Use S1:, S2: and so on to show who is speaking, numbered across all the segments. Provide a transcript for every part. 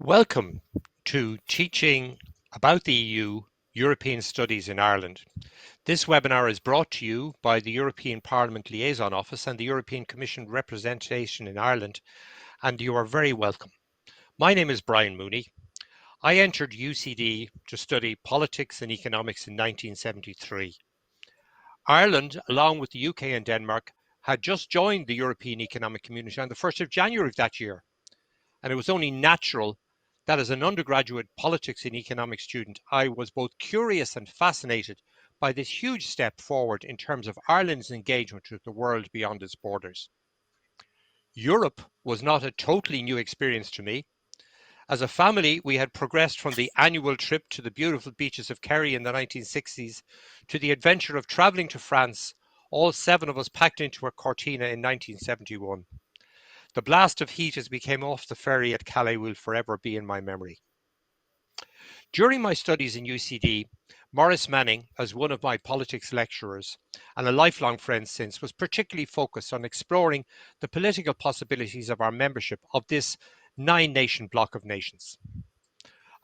S1: Welcome to Teaching about the EU, European Studies in Ireland. This webinar is brought to you by the European Parliament Liaison Office and the European Commission representation in Ireland, and you are very welcome. My name is Brian Mooney. I entered UCD to study politics and economics in 1973. Ireland, along with the UK and Denmark, had just joined the European Economic Community on the 1st of January of that year, and it was only natural that as an undergraduate politics and economics student, I was both curious and fascinated by this huge step forward in terms of Ireland's engagement with the world beyond its borders. Europe was not a totally new experience to me. As a family, we had progressed from the annual trip to the beautiful beaches of Kerry in the 1960s to the adventure of travelling to France, all 7 of us packed into a Cortina in 1971. The blast of heat as we came off the ferry at Calais will forever be in my memory. During my studies in UCD, Maurice Manning, as one of my politics lecturers and a lifelong friend since, was particularly focused on exploring the political possibilities of our membership of this 9-nation bloc of nations.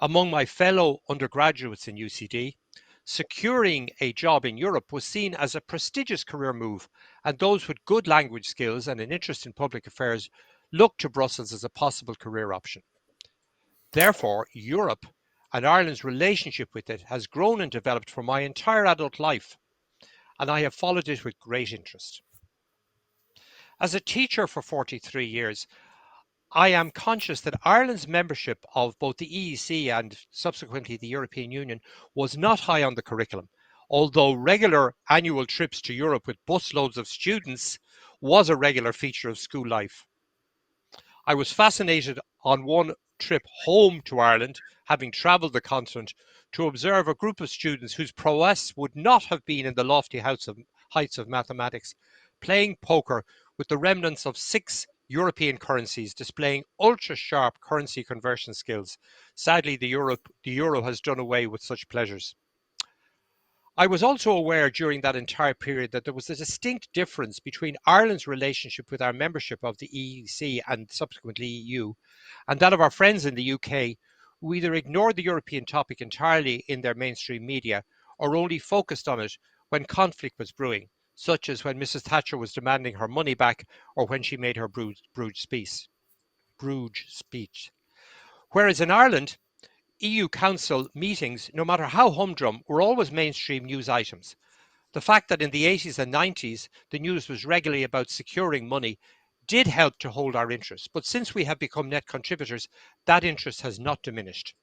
S1: Among my fellow undergraduates in UCD, securing a job in Europe was seen as a prestigious career move, and those with good language skills and an interest in public affairs looked to Brussels as a possible career option. Therefore, Europe and Ireland's relationship with it has grown and developed for my entire adult life, and I have followed it with great interest. As a teacher for 43 years, I am conscious that Ireland's membership of both the EEC and subsequently the European Union was not high on the curriculum, although regular annual trips to Europe with busloads of students was a regular feature of school life. I was fascinated on one trip home to Ireland, having travelled the continent, to observe a group of students whose prowess would not have been in the lofty heights of mathematics, playing poker with the remnants of 6 European currencies, displaying ultra-sharp currency conversion skills. Sadly, the euro has done away with such pleasures. I was also aware during that entire period that there was a distinct difference between Ireland's relationship with our membership of the EEC and subsequently EU, and that of our friends in the UK, who either ignored the European topic entirely in their mainstream media or only focused on it when conflict was brewing, such as when Mrs. Thatcher was demanding her money back or when she made her Bruges speech. Whereas in Ireland, EU Council meetings, no matter how humdrum, were always mainstream news items. The fact that in the 80s and 90s the news was regularly about securing money did help to hold our interest, but since we have become net contributors, that interest has not diminished.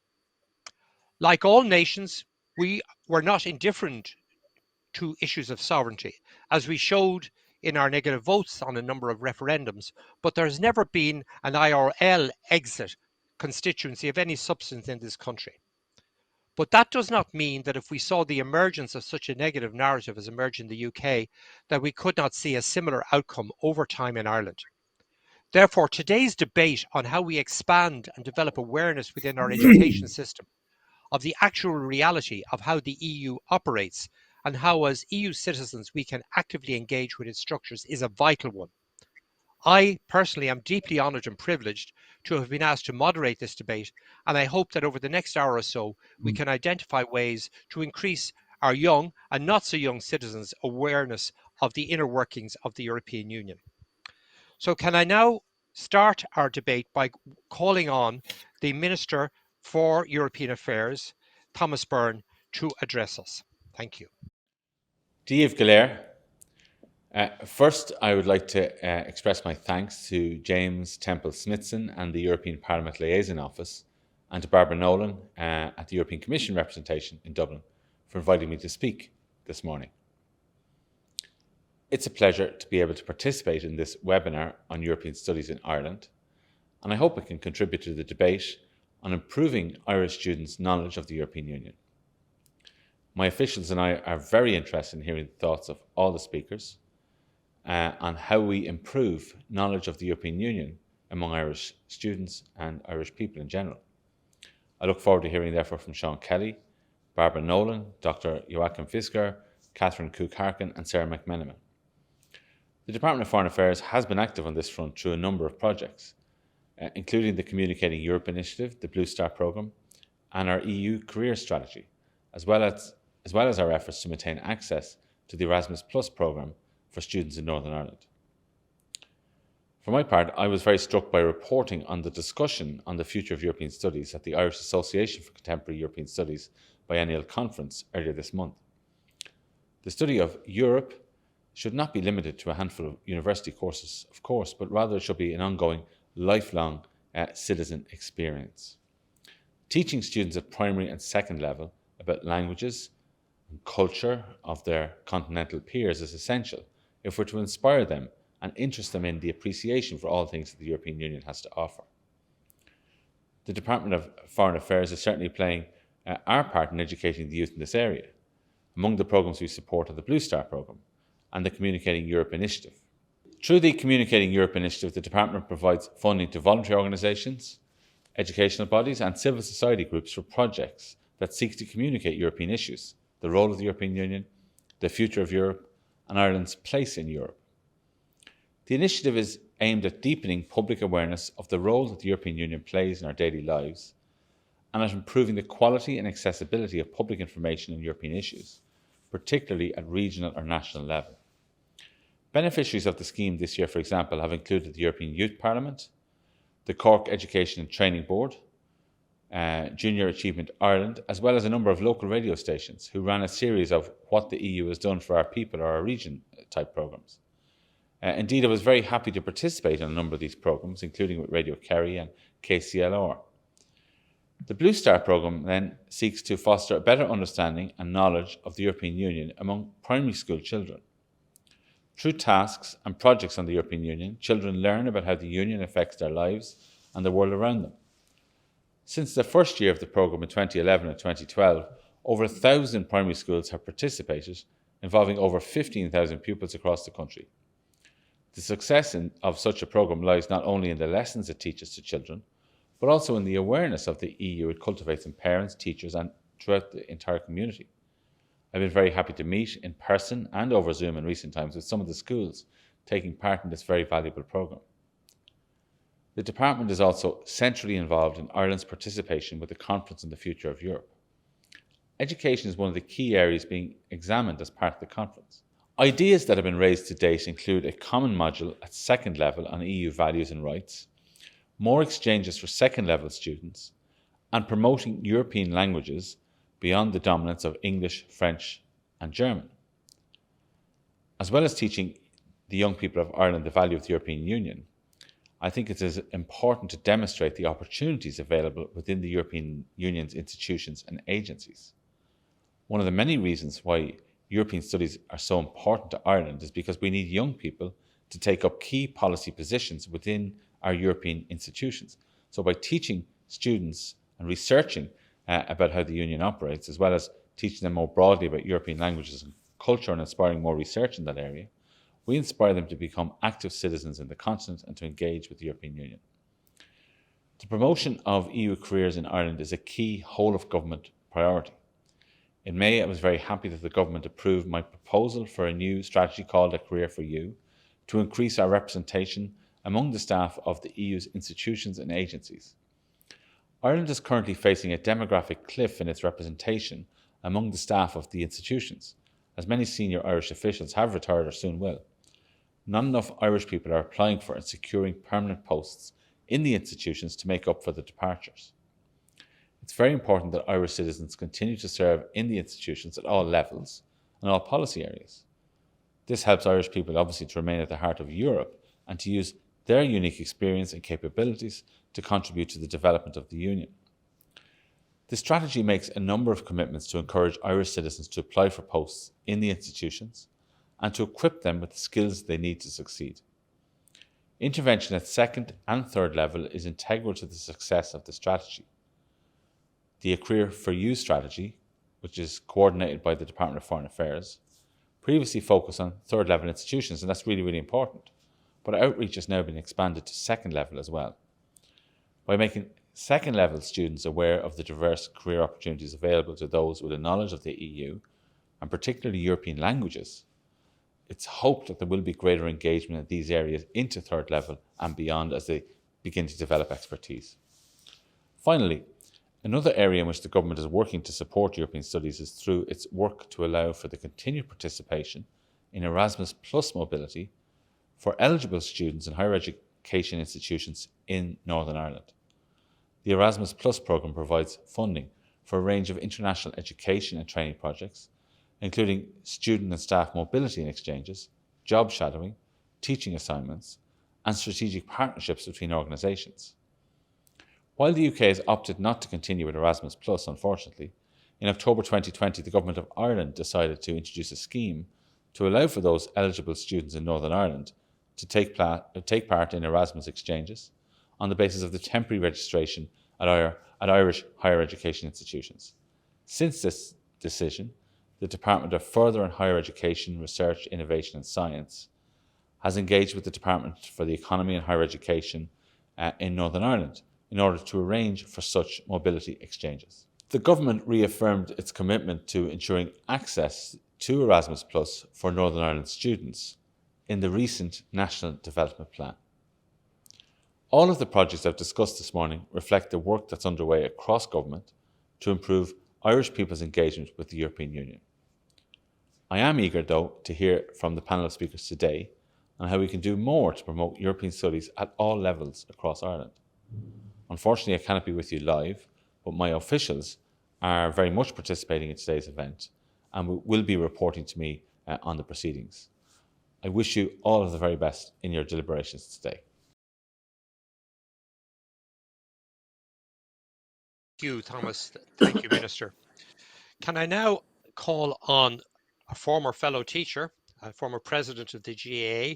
S1: Like all nations, we were not indifferent to issues of sovereignty, as we showed in our negative votes on a number of referendums, but there has never been an IRL exit constituency of any substance in this country. But that does not mean that if we saw the emergence of such a negative narrative as emerged in the UK, that we could not see a similar outcome over time in Ireland. Therefore, today's debate on how we expand and develop awareness within our education system of the actual reality of how the EU operates and how, as EU citizens, we can actively engage with its structures is a vital one. I personally am deeply honoured and privileged to have been asked to moderate this debate, and I hope that over the next hour or so we can identify ways to increase our young and not so young citizens' awareness of the inner workings of the European Union. So can I now start our debate by calling on the Minister for European Affairs, Thomas Byrne, to address us. Thank you.
S2: Díomh go léir. First, I would like to express my thanks to James Temple-Smithson and the European Parliament Liaison Office, and to Barbara Nolan at the European Commission representation in Dublin for inviting me to speak this morning. It's a pleasure to be able to participate in this webinar on European Studies in Ireland, and I hope it can contribute to the debate on improving Irish students' knowledge of the European Union. My officials and I are very interested in hearing the thoughts of all the speakers on how we improve knowledge of the European Union among Irish students and Irish people in general. I look forward to hearing therefore from Sean Kelly, Barbara Nolan, Dr. Joachim Fischer, Catherine Cooke-Harkin and Sarah McMenamin. The Department of Foreign Affairs has been active on this front through a number of projects. including the Communicating Europe initiative, the Blue Star Programme, and our EU career strategy, as well as our efforts to maintain access to the Erasmus Programme for students in Northern Ireland. For my part, I was very struck by reporting on the discussion on the future of European studies at the Irish Association for Contemporary European Studies biennial conference earlier this month. The study of Europe should not be limited to a handful of university courses, of course, but rather it should be an ongoing, lifelong citizen experience. Teaching students at primary and second level about languages and culture of their continental peers is essential if we're to inspire them and interest them in the appreciation for all things that the European Union has to offer. The Department of Foreign Affairs is certainly playing our part in educating the youth in this area. Among the programmes we support are the Blue Star Programme and the Communicating Europe initiative. Through the Communicating Europe initiative, the Department provides funding to voluntary organisations, educational bodies and civil society groups for projects that seek to communicate European issues, the role of the European Union, the future of Europe, and Ireland's place in Europe. The initiative is aimed at deepening public awareness of the role that the European Union plays in our daily lives and at improving the quality and accessibility of public information on European issues, particularly at regional or national level. Beneficiaries of the scheme this year, for example, have included the European Youth Parliament, the Cork Education and Training Board, Junior Achievement Ireland, as well as a number of local radio stations who ran a series of What the EU has Done for Our People or Our Region type programmes. Indeed, I was very happy to participate in a number of these programmes, including with Radio Kerry and KCLR. The Blue Star Programme then seeks to foster a better understanding and knowledge of the European Union among primary school children. Through tasks and projects on the European Union, children learn about how the Union affects their lives and the world around them. Since the first year of the programme in 2011 and 2012, over 1,000 primary schools have participated, involving over 15,000 pupils across the country. The success of such a programme lies not only in the lessons it teaches to children, but also in the awareness of the EU it cultivates in parents, teachers and throughout the entire community. I've been very happy to meet in person and over Zoom in recent times with some of the schools taking part in this very valuable programme. The Department is also centrally involved in Ireland's participation with the Conference on the Future of Europe. Education is one of the key areas being examined as part of the conference. Ideas that have been raised to date include a common module at second level on EU values and rights, more exchanges for second level students, and promoting European languages beyond the dominance of English, French, and German. As well as teaching the young people of Ireland the value of the European Union, I think it is important to demonstrate the opportunities available within the European Union's institutions and agencies. One of the many reasons why European studies are so important to Ireland is because we need young people to take up key policy positions within our European institutions. So by teaching students and researching about how the Union operates, as well as teaching them more broadly about European languages and culture and inspiring more research in that area, we inspire them to become active citizens in the continent and to engage with the European Union. The promotion of EU careers in Ireland is a key whole-of-government priority. In May, I was very happy that the government approved my proposal for a new strategy called A Career for You to increase our representation among the staff of the EU's institutions and agencies. Ireland is currently facing a demographic cliff in its representation among the staff of the institutions, as many senior Irish officials have retired or soon will. Not enough Irish people are applying for and securing permanent posts in the institutions to make up for the departures. It's very important that Irish citizens continue to serve in the institutions at all levels and all policy areas. This helps Irish people obviously to remain at the heart of Europe and to use their unique experience and capabilities to contribute to the development of the Union. The strategy makes a number of commitments to encourage Irish citizens to apply for posts in the institutions and to equip them with the skills they need to succeed. Intervention at second and third level is integral to the success of the strategy. The A Career for You strategy, which is coordinated by the Department of Foreign Affairs, previously focused on third level institutions, and that's really, really important. But outreach has now been expanded to second level as well. By making second level students aware of the diverse career opportunities available to those with a knowledge of the EU, and particularly European languages, it's hoped that there will be greater engagement in these areas into third level and beyond as they begin to develop expertise. Finally, another area in which the government is working to support European studies is through its work to allow for the continued participation in Erasmus Plus mobility for eligible students in higher education institutions in Northern Ireland. The Erasmus Plus programme provides funding for a range of international education and training projects, including student and staff mobility and exchanges, job shadowing, teaching assignments, and strategic partnerships between organisations. While the UK has opted not to continue with Erasmus Plus, unfortunately, in October 2020 the Government of Ireland decided to introduce a scheme to allow for those eligible students in Northern Ireland to take part in Erasmus exchanges on the basis of the temporary registration at Irish higher education institutions. Since this decision, the Department of Further and Higher Education, Research, Innovation and Science has engaged with the Department for the Economy and Higher Education in Northern Ireland in order to arrange for such mobility exchanges. The government reaffirmed its commitment to ensuring access to Erasmus Plus for Northern Ireland students in the recent National Development Plan. All of the projects I've discussed this morning reflect the work that's underway across government to improve Irish people's engagement with the European Union. I am eager, though, to hear from the panel of speakers today on how we can do more to promote European studies at all levels across Ireland. Unfortunately, I cannot be with you live, but my officials are very much participating in today's event and will be reporting to me on the proceedings. I wish you all of the very best in your deliberations today.
S1: Thank you, Thomas. Thank you, Minister. Can I now call on a former fellow teacher, a former president of the GAA,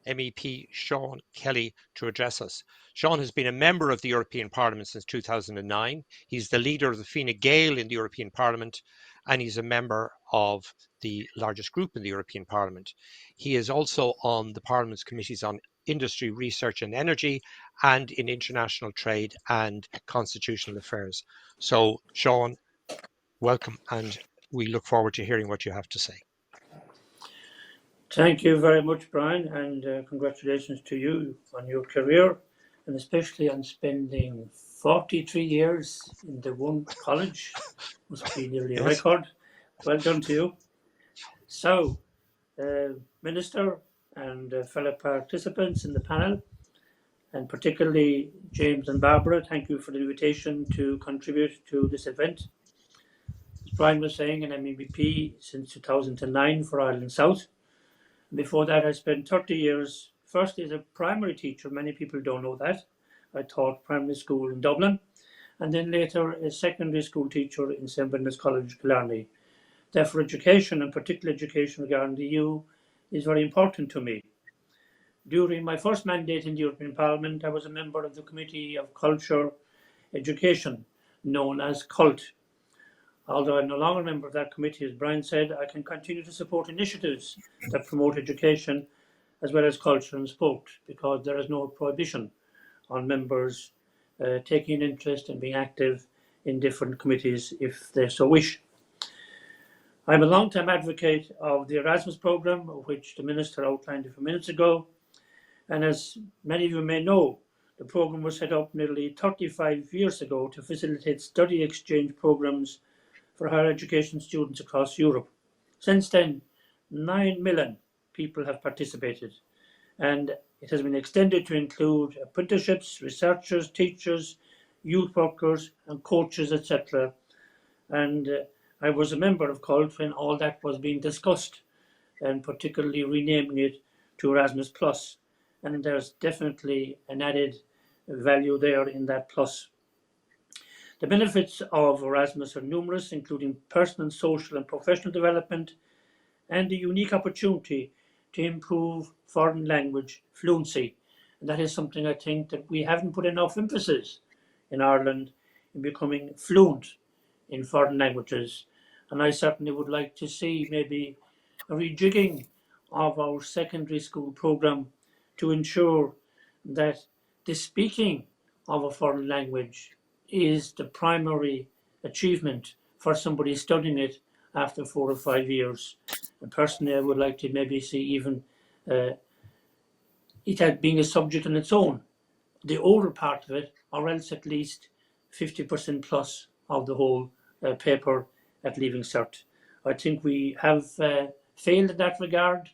S1: MEP Sean Kelly, to address us. Sean has been a member of the European Parliament since 2009. He's the leader of the Fine Gael in the European Parliament, and he's a member of the largest group in the European Parliament. He is also on the Parliament's committees on industry, research and energy, and in international trade and constitutional affairs. So, Sean, welcome, and we look forward to hearing what you have to say.
S3: Thank you very much, Brian, and congratulations to you on your career, and especially on spending 43 years in the one college. Must be nearly a record. Well done to you. So, Minister and fellow participants in the panel, and particularly James and Barbara, thank you for the invitation to contribute to this event. As Brian was saying, an MEP since 2009 for Ireland South. Before that, I spent 30 years, first as a primary teacher. Many people don't know that. I taught primary school in Dublin, and then later a secondary school teacher in St. Brendan's College, Killarney. Therefore, education, and particular education regarding the EU, is very important to me. During my first mandate in the European Parliament, I was a member of the Committee of Culture Education, known as CULT. Although I'm no longer a member of that committee, as Brian said, I can continue to support initiatives that promote education as well as culture and sport, because there is no prohibition on members taking an interest and being active in different committees if they so wish. I'm a long-time advocate of the Erasmus Program, which the Minister outlined a few minutes ago. And as many of you may know, the program was set up nearly 35 years ago to facilitate study exchange programs for higher education students across Europe. Since then, 9 million people have participated, and it has been extended to include apprenticeships, researchers, teachers, youth workers and coaches, etc. And I was a member of CULT when all that was being discussed, and particularly renaming it to Erasmus Plus. And there's definitely an added value there in that plus. The benefits of Erasmus are numerous, including personal, social and professional development, and a unique opportunity to improve foreign language fluency. And that is something I think that we haven't put enough emphasis in Ireland in becoming fluent in foreign languages. And I certainly would like to see maybe a rejigging of our secondary school programme to ensure that the speaking of a foreign language is the primary achievement for somebody studying it after 4 or 5 years. And personally, I would like to maybe see even it being a subject on its own, the older part of it, or else at least 50% plus of the whole paper at Leaving Cert. I think we have failed in that regard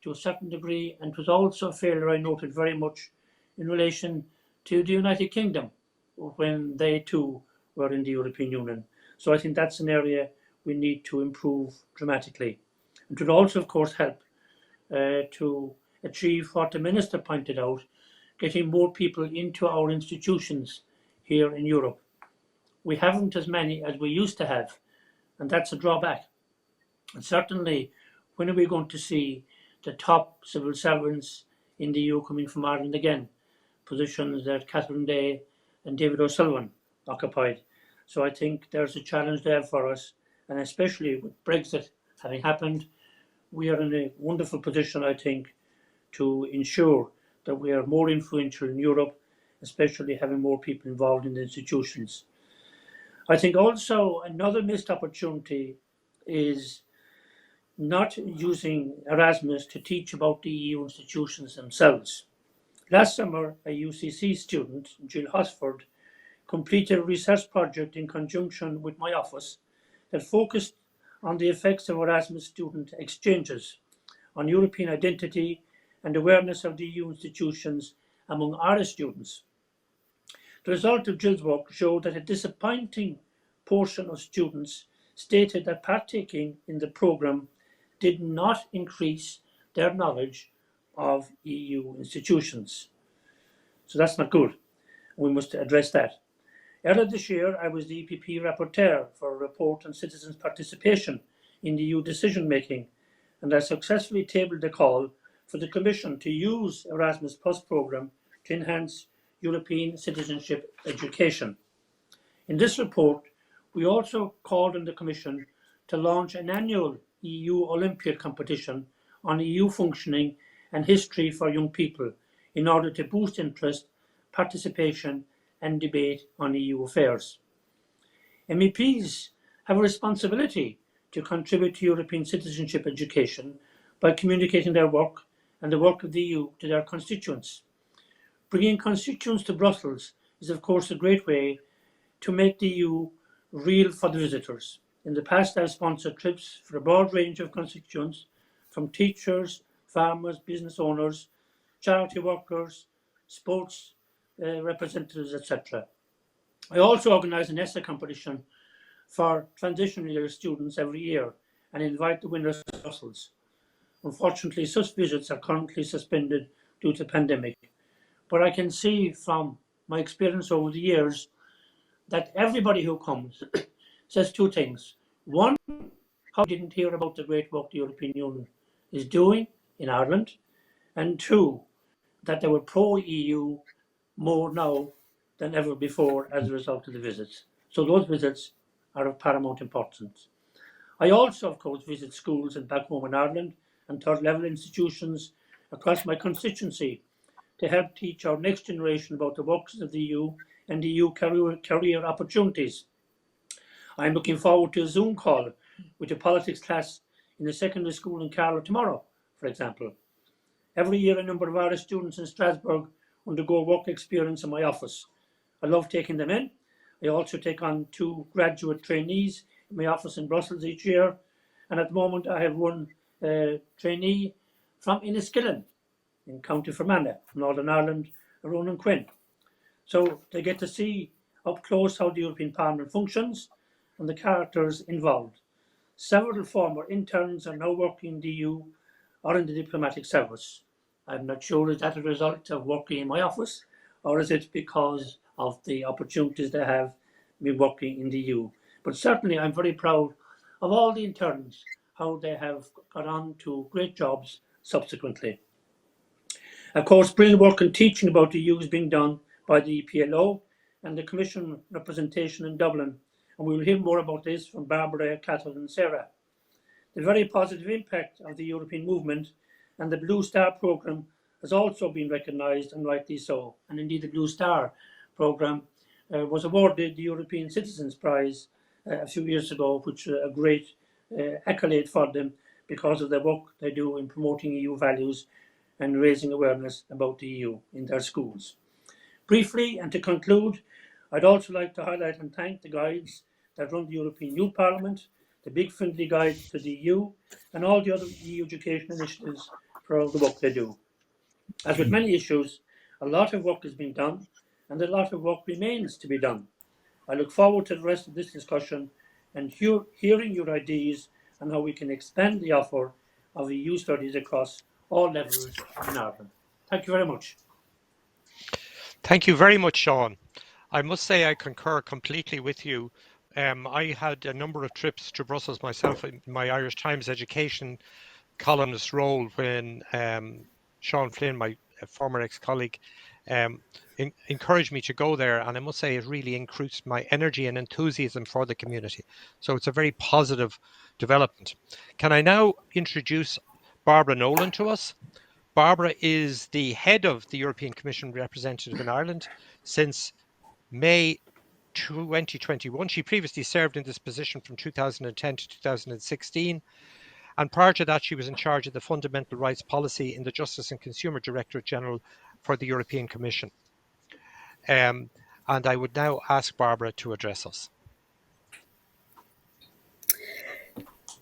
S3: to a certain degree, and it was also a failure I noted very much in relation to the United Kingdom when they too were in the European Union. So I think that's an area we need to improve dramatically. It would also, of course, help to achieve what the Minister pointed out, getting more people into our institutions here in Europe. We haven't as many as we used to have, and that's a drawback. And certainly, when are we going to see the top civil servants in the EU coming from Ireland again? Positions that Catherine Day and David O'Sullivan occupied. So I think there's a challenge there for us, and especially with Brexit having happened, we are in a wonderful position, I think, to ensure that we are more influential in Europe, especially having more people involved in the institutions. I think also another missed opportunity is not using Erasmus to teach about the EU institutions themselves. Last summer, a UCC student, Jill Hosford, completed a research project in conjunction with my office that focused on the effects of Erasmus student exchanges on European identity and awareness of the EU institutions among Irish students. The result of Jill's work showed that a disappointing portion of students stated that partaking in the programme did not increase their knowledge of EU institutions. So that's not good. We must address that. Earlier this year, I was the EPP rapporteur for a report on citizens' participation in the EU decision-making, and I successfully tabled a call for the Commission to use Erasmus Plus programme to enhance European citizenship education. In this report, we also called on the Commission to launch an annual EU Olympiad competition on EU functioning and history for young people in order to boost interest, participation and debate on EU affairs. MEPs have a responsibility to contribute to European citizenship education by communicating their work and the work of the EU to their constituents. Bringing constituents to Brussels is of course a great way to make the EU real for the visitors. In the past, I've sponsored trips for a broad range of constituents, from teachers, farmers, business owners, charity workers, sports representatives, etc. I also organise an essay competition for transition year students every year and invite the winners to Brussels. Unfortunately, such visits are currently suspended due to the pandemic, but I can see from my experience over the years that everybody who comes says two things. One, how they didn't hear about the great work the European Union is doing in Ireland, and two, that they were pro-EU more now than ever before as a result of the visits. So those visits are of paramount importance. I also, of course, visit schools and back home in Ireland and third-level institutions across my constituency to help teach our next generation about the works of the EU and the EU career opportunities. I am looking forward to a Zoom call with a politics class in the secondary school in Carlow tomorrow, for example. Every year, a number of Irish students in Strasbourg undergo work experience in my office. I love taking them in. I also take on 2 graduate trainees in my office in Brussels each year. And at the moment, I have one trainee from Enniskillen in County Fermanagh, Northern Ireland, Ronan Quinn. So they get to see up close how the European Parliament functions and the characters involved. Several former interns are now working in the EU or in the diplomatic service. I'm not sure is that a result of working in my office, or is it because of the opportunities they have been working in the EU. But certainly I'm very proud of all the interns, how they have got on to great jobs subsequently. Of course, brilliant work in teaching about the EU is being done by the EPLO and the Commission representation in Dublin, and we will hear more about this from Barbara, Catherine and Sarah. The very positive impact of the European movement and the Blue Star programme has also been recognised, and rightly so. And indeed the Blue Star programme was awarded the European Citizens Prize a few years ago, which is a great accolade for them because of the work they do in promoting EU values and raising awareness about the EU in their schools. Briefly, and to conclude, I'd also like to highlight and thank the guides that run the European Youth Parliament, the Big Friendly Guides to the EU, and all the other EU education initiatives for all the work they do. As with many issues, a lot of work has been done, and a lot of work remains to be done. I look forward to the rest of this discussion and hearing your ideas on how we can expand the offer of EU studies across all levels in Ireland. Thank you very much.
S1: Thank you very much, Sean. I must say I concur completely with you. I had a number of trips to Brussels myself in my Irish Times education columnist role when Sean Flynn, my former ex-colleague, encouraged me to go there, and I must say it really increased my energy and enthusiasm for the community. So it's a very positive development. Can I now introduce Barbara Nolan to us? Barbara is the head of the European Commission representative in Ireland since May 2021. She previously served in this position from 2010 to 2016. And prior to that, she was in charge of the fundamental rights policy in the Justice and Consumer Directorate General for the European Commission. And I would now ask Barbara to address us.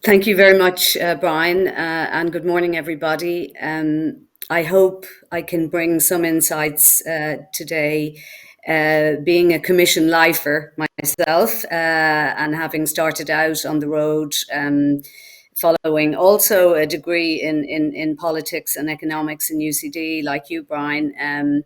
S4: Thank you very much, Brian, and good morning, everybody. I hope I can bring some insights today, being a commission lifer myself, and having started out on the road, following also a degree in politics and economics in UCD, like you, Brian,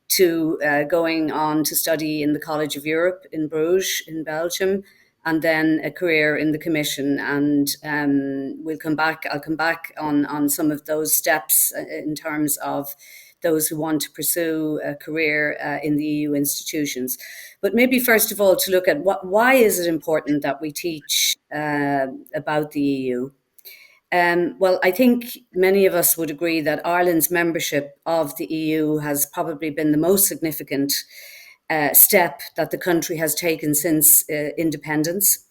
S4: to going on to study in the College of Europe in Bruges in Belgium, and then a career in the Commission. And I'll come back on some of those steps in terms of those who want to pursue a career in the EU institutions. But maybe first of all to look at why is it important that we teach about the EU? Well, I think many of us would agree that Ireland's membership of the EU has probably been the most significant step that the country has taken since independence.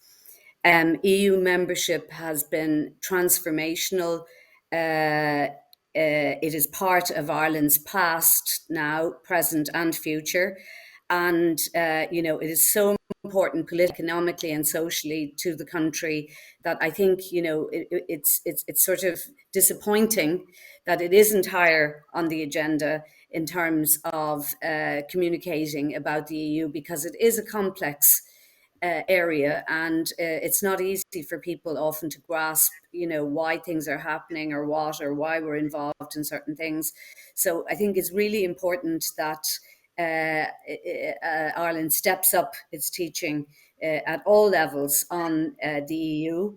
S4: EU membership has been transformational. It is part of Ireland's past, now, present, and future. And, it is so important politically, economically, and socially to the country that I think, it's sort of disappointing that it isn't higher on the agenda in terms of communicating about the EU, because it is a complex area, and it's not easy for people often to grasp, why things are happening or why we're involved in certain things. So I think it's really important that Ireland steps up its teaching at all levels on the EU.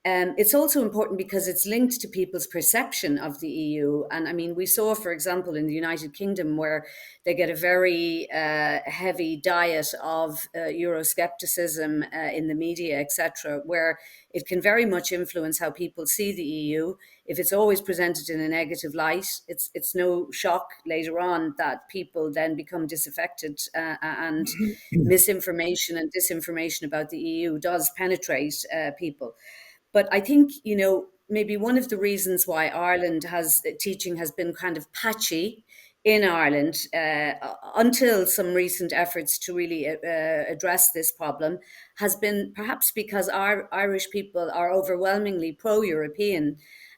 S4: It's also important because it's linked to people's perception of the EU. And I mean, we saw, for example, in the United Kingdom, where they get a very heavy diet of Euroscepticism in the media, etc., where it can very much influence how people see the EU. If it's always presented in a negative light, it's no shock later on that people then become disaffected, and misinformation and disinformation about the EU does penetrate people. But I think, maybe one of the reasons why teaching has been kind of patchy in Ireland until some recent efforts to really address this problem has been perhaps because our Irish people are overwhelmingly pro-European.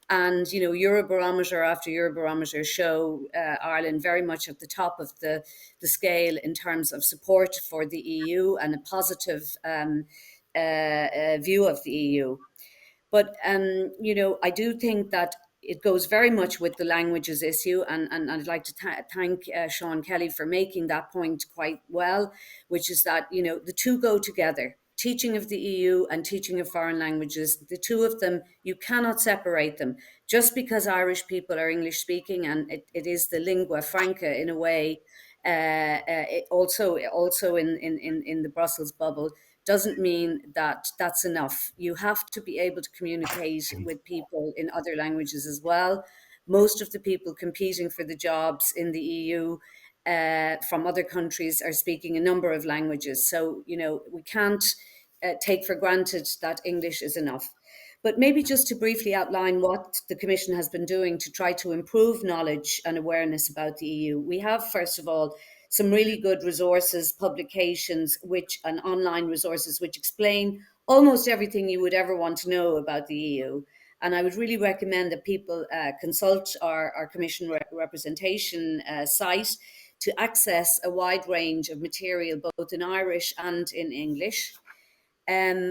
S4: And, Eurobarometer after Eurobarometer show Ireland very much at the top of the scale in terms of support for the EU and a positive view of the EU. But, I do think that it goes very much with the languages issue. And I'd like to thank Sean Kelly for making that point quite well, which is that, the two go together. Teaching of the EU and teaching of foreign languages, the two of them, you cannot separate them. Just because Irish people are English speaking, and it is the lingua franca in a way, also in the Brussels bubble, doesn't mean that that's enough. You have to be able to communicate with people in other languages as well. Most of the people competing for the jobs in the EU from other countries are speaking a number of languages. So, we can't take for granted that English is enough. But maybe just to briefly outline what the Commission has been doing to try to improve knowledge and awareness about the EU. We have, first of all, some really good resources, publications, and online resources which explain almost everything you would ever want to know about the EU. And I would really recommend that people consult our Commission representation site to access a wide range of material, both in Irish and in English.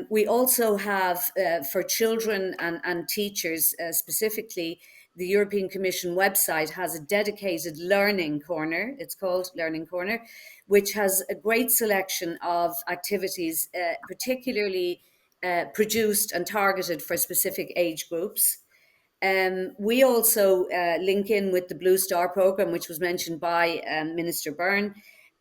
S4: We also have, for children and teachers specifically, the European Commission website has a dedicated learning corner. It's called Learning Corner, which has a great selection of activities, particularly produced and targeted for specific age groups. We also link in with the Blue Star program, which was mentioned by Minister Byrne,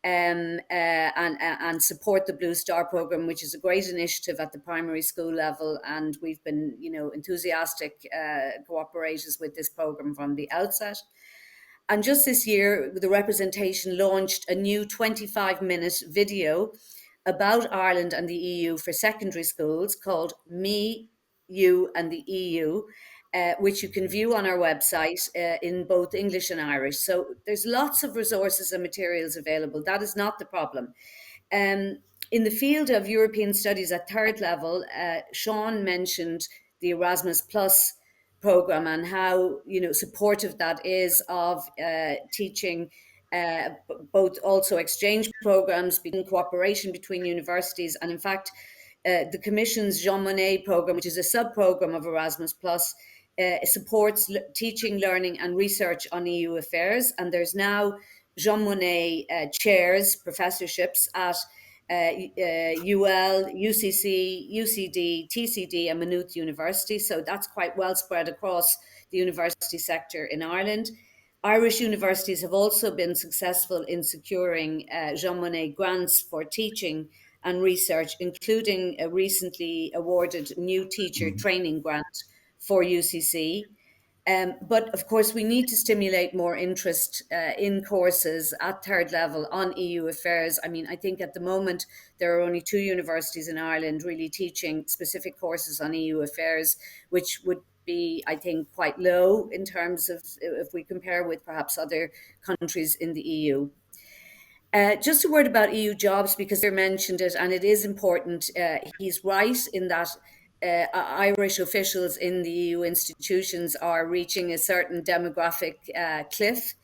S4: and support the Blue Star program, which is a great initiative at the primary school level. And we've been, enthusiastic cooperators with this program from the outset. And just this year, the representation launched a new 25-minute video about Ireland and the EU for secondary schools called Me, You and the EU, which you can view on our website in both English and Irish. So there's lots of resources and materials available. That is not the problem. In the field of European studies at third level, Sean mentioned the Erasmus Plus program and how supportive that is of teaching, both also exchange programs, cooperation between universities, and in fact the Commission's Jean Monnet program, which is a sub-program of Erasmus Plus, supports teaching, learning and research on EU affairs. And there's now Jean Monnet chairs, professorships at UL, UCC, UCD, TCD and Maynooth University. So that's quite well spread across the university sector in Ireland. Irish universities have also been successful in securing Jean Monnet grants for teaching and research, including a recently awarded new teacher training grant for UCC. But of course, we need to stimulate more interest in courses at third level on EU affairs. I mean, I think at the moment there are only 2 universities in Ireland really teaching specific courses on EU affairs, which would be, I think, quite low in terms of if we compare with perhaps other countries in the EU. Just a word about EU jobs, because they mentioned it, and it is important. He's right in that Irish officials in the EU institutions are reaching a certain demographic cliff.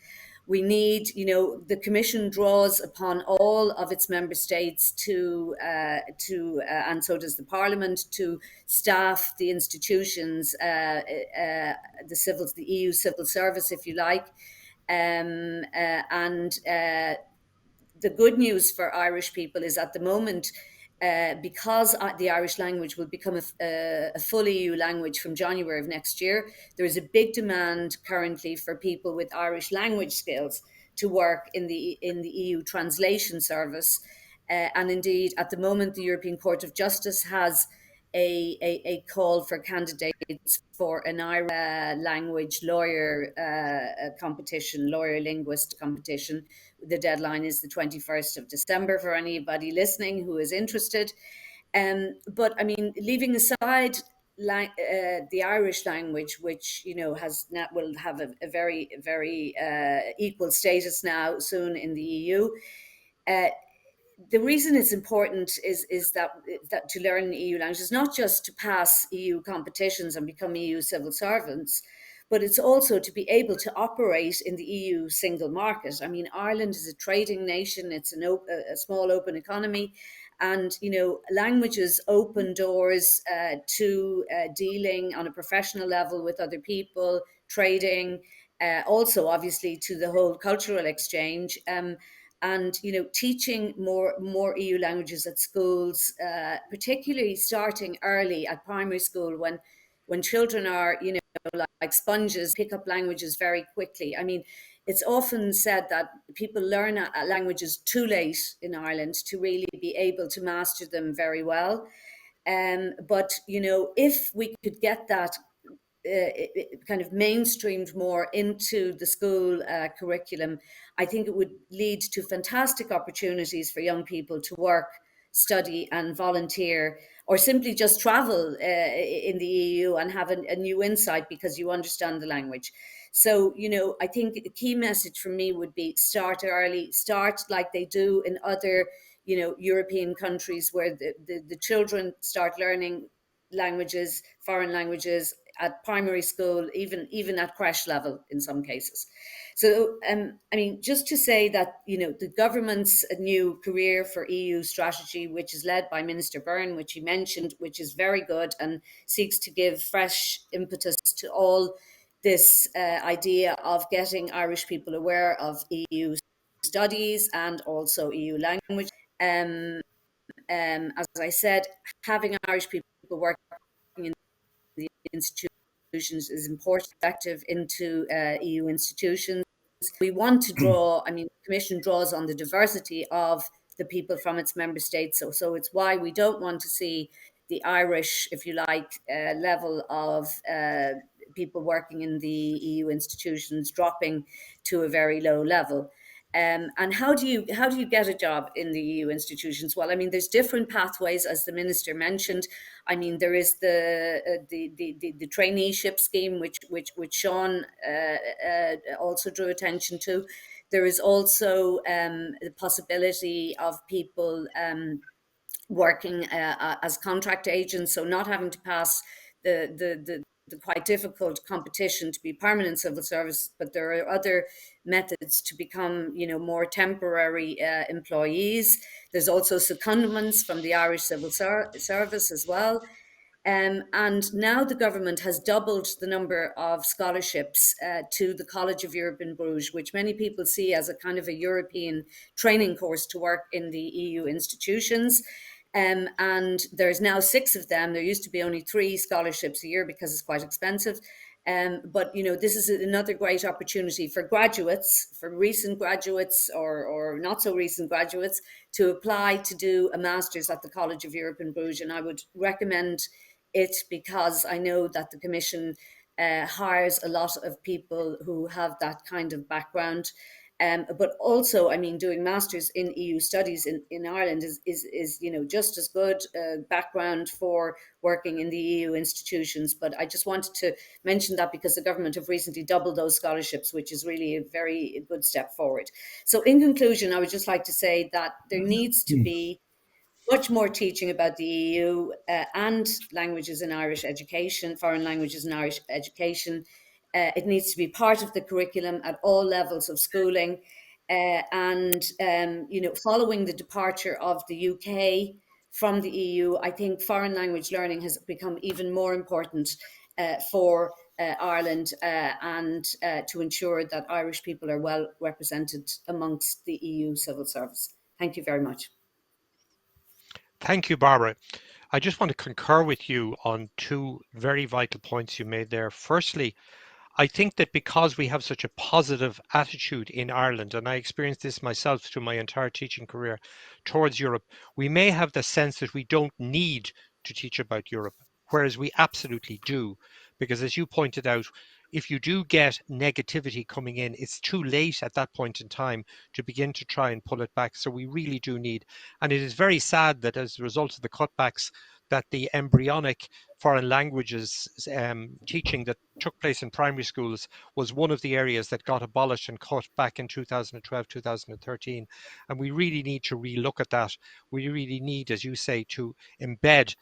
S4: We need, the Commission draws upon all of its member states and so does the Parliament, to staff the institutions, the EU civil service, if you like, the good news for Irish people is at the moment, because the Irish language will become a full EU language from January of next year, there is a big demand currently for people with Irish language skills to work in the EU translation service. And indeed, at the moment, the European Court of Justice has a call for candidates for an Irish language lawyer competition, lawyer linguist competition. The deadline is the 21st of December for anybody listening who is interested. But I mean, leaving aside the Irish language, which will have a very, very equal status now soon in the EU. The reason it's important is that to learn an EU language is not just to pass EU competitions and become EU civil servants, but it's also to be able to operate in the EU single market. I mean, Ireland is a trading nation. It's a small open economy. And, languages open doors to dealing on a professional level with other people, trading, also obviously to the whole cultural exchange. And teaching more EU languages at schools, particularly starting early at primary school when children are like sponges, pick up languages very quickly. I mean, it's often said that people learn languages too late in Ireland to really be able to master them very well. But if we could get that kind of mainstreamed more into the school curriculum, I think it would lead to fantastic opportunities for young people to work study and volunteer, or simply just travel in the EU and have a new insight because you understand the language. So, I think the key message from me would be start early, start like they do in other, European countries, where the children start learning languages, foreign languages, at primary school, even at creche level in some cases. So, just to say that, the government's new career for EU strategy, which is led by Minister Byrne, which he mentioned, which is very good and seeks to give fresh impetus to all this idea of getting Irish people aware of EU studies and also EU language. As I said, having Irish people working in the institutions is important, active into EU institutions. We want to draw, the Commission draws on the diversity of the people from its member states. So it's why we don't want to see the Irish, if you like, level of people working in the EU institutions dropping to a very low level. And how do you get a job in the EU institutions? Well, there's different pathways, as the minister mentioned. There is the traineeship scheme, which Sean also drew attention to. There is also the possibility of people working as contract agents, so not having to pass the quite difficult competition to be permanent civil service, but there are other methods to become, more temporary employees. There's also secondments from the Irish Civil Service as well. And now the government has doubled the number of scholarships to the College of Europe in Bruges, which many people see as a kind of a European training course to work in the EU institutions. And there's now 6 of them. There used to be only 3 scholarships a year because it's quite expensive. But this is another great opportunity for graduates, for recent graduates or not so recent graduates, to apply to do a master's at the College of Europe in Bruges. And I would recommend it because I know that the Commission hires a lot of people who have that kind of background. But also, doing masters in EU studies in Ireland is just as good background for working in the EU institutions. But I just wanted to mention that because the government have recently doubled those scholarships, which is really a very good step forward. So in conclusion, I would just like to say that there needs to be much more teaching about the EU and languages in Irish education, foreign languages in Irish education. It needs to be part of the curriculum at all levels of schooling. Following the departure of the UK from the EU, I think foreign language learning has become even more important for Ireland and to ensure that Irish people are well represented amongst the EU civil service. Thank you very much.
S1: Thank you, Barbara. I just want to concur with you on 2 very vital points you made there. Firstly, I think that because we have such a positive attitude in Ireland, and I experienced this myself through my entire teaching career towards Europe, we may have the sense that we don't need to teach about Europe, whereas we absolutely do. Because as you pointed out, if you do get negativity coming in, it's too late at that point in time to begin to try and pull it back. So we really do need, and it is very sad that as a result of the cutbacks, that the embryonic foreign languages teaching that took place in primary schools was one of the areas that got abolished and cut back in 2012, 2013. And we really need to relook at that. We really need, as you say, to embed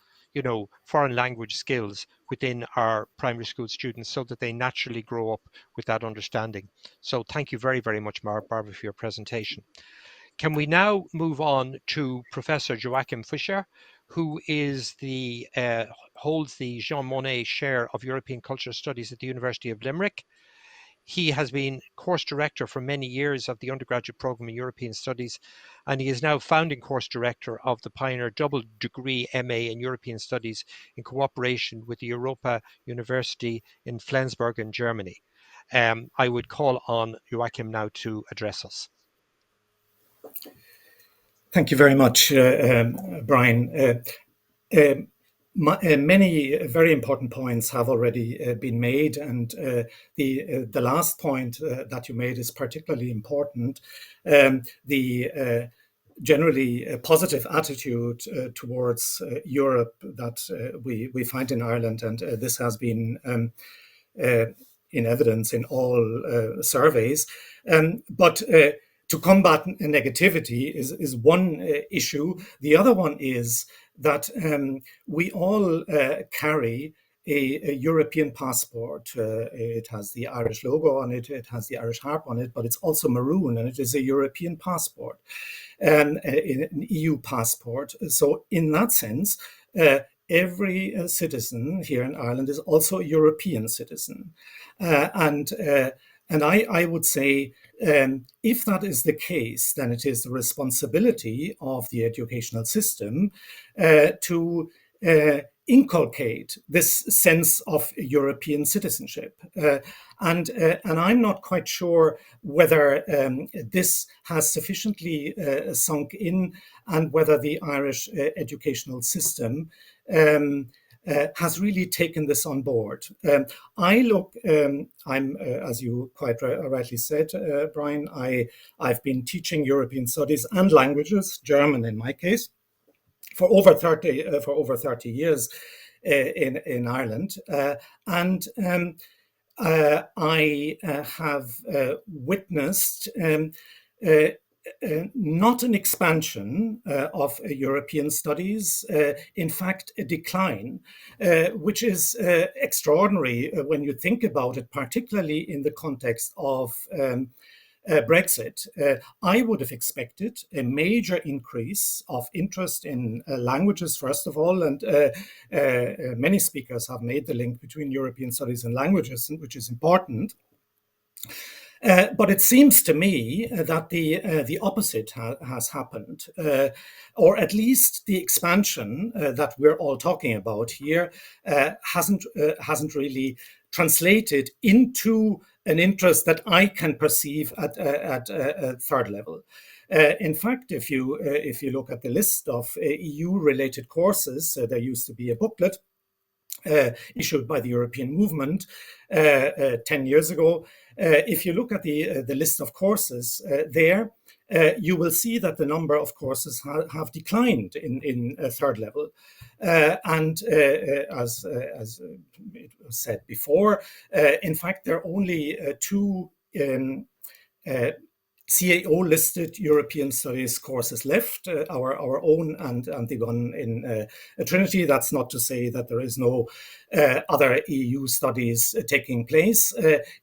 S1: foreign language skills within our primary school students so that they naturally grow up with that understanding. So thank you very, very much, Barbara, for your presentation. Can we now move on to Professor Joachim Fisher, who is holds the Jean Monnet Chair of European Cultural Studies at the University of Limerick. He has been course director for many years of the undergraduate program in European Studies, and he is now founding course director of the pioneer double degree MA in European Studies in cooperation with the Europa University in Flensburg in Germany. I would call on Joachim now to address us.
S5: Thank you very much, Brian. Many very important points have already been made, and the last point that you made is particularly important. The generally a positive attitude towards Europe that we find in Ireland, and this has been in evidence in all surveys. But to combat negativity is one issue. The other one is that we all carry a European passport. It has the Irish logo on it, it has the Irish harp on it, but it's also maroon, and it is a European passport, an EU passport. So in that sense, every citizen here in Ireland is also a European citizen. And I would say, if that is the case, then it is the responsibility of the educational system to inculcate this sense of European citizenship. And I'm not quite sure whether this has sufficiently sunk in, and whether the Irish educational system has really taken this on board. I'm, as you quite rightly said, Brian, I've been teaching European studies and languages, German in my case, for over 30 years in Ireland, and I have witnessed not an expansion of European studies, in fact, a decline, which is extraordinary when you think about it, particularly in the context of Brexit. I would have expected a major increase of interest in languages, first of all, and many speakers have made the link between European studies and languages, which is important. But it seems to me that the opposite has happened, or at least the expansion that we're all talking about here hasn't really translated into an interest that I can perceive at a third level. In fact, if you look at the list of EU-related courses, there used to be a booklet issued by the European Movement 10 years ago. If you look at the list of courses there, you will see that the number of courses have declined in third level. And as it was said before, in fact, there are only two CAO-listed European studies courses left, our own and the one in Trinity. That's not to say that there is no other EU studies taking place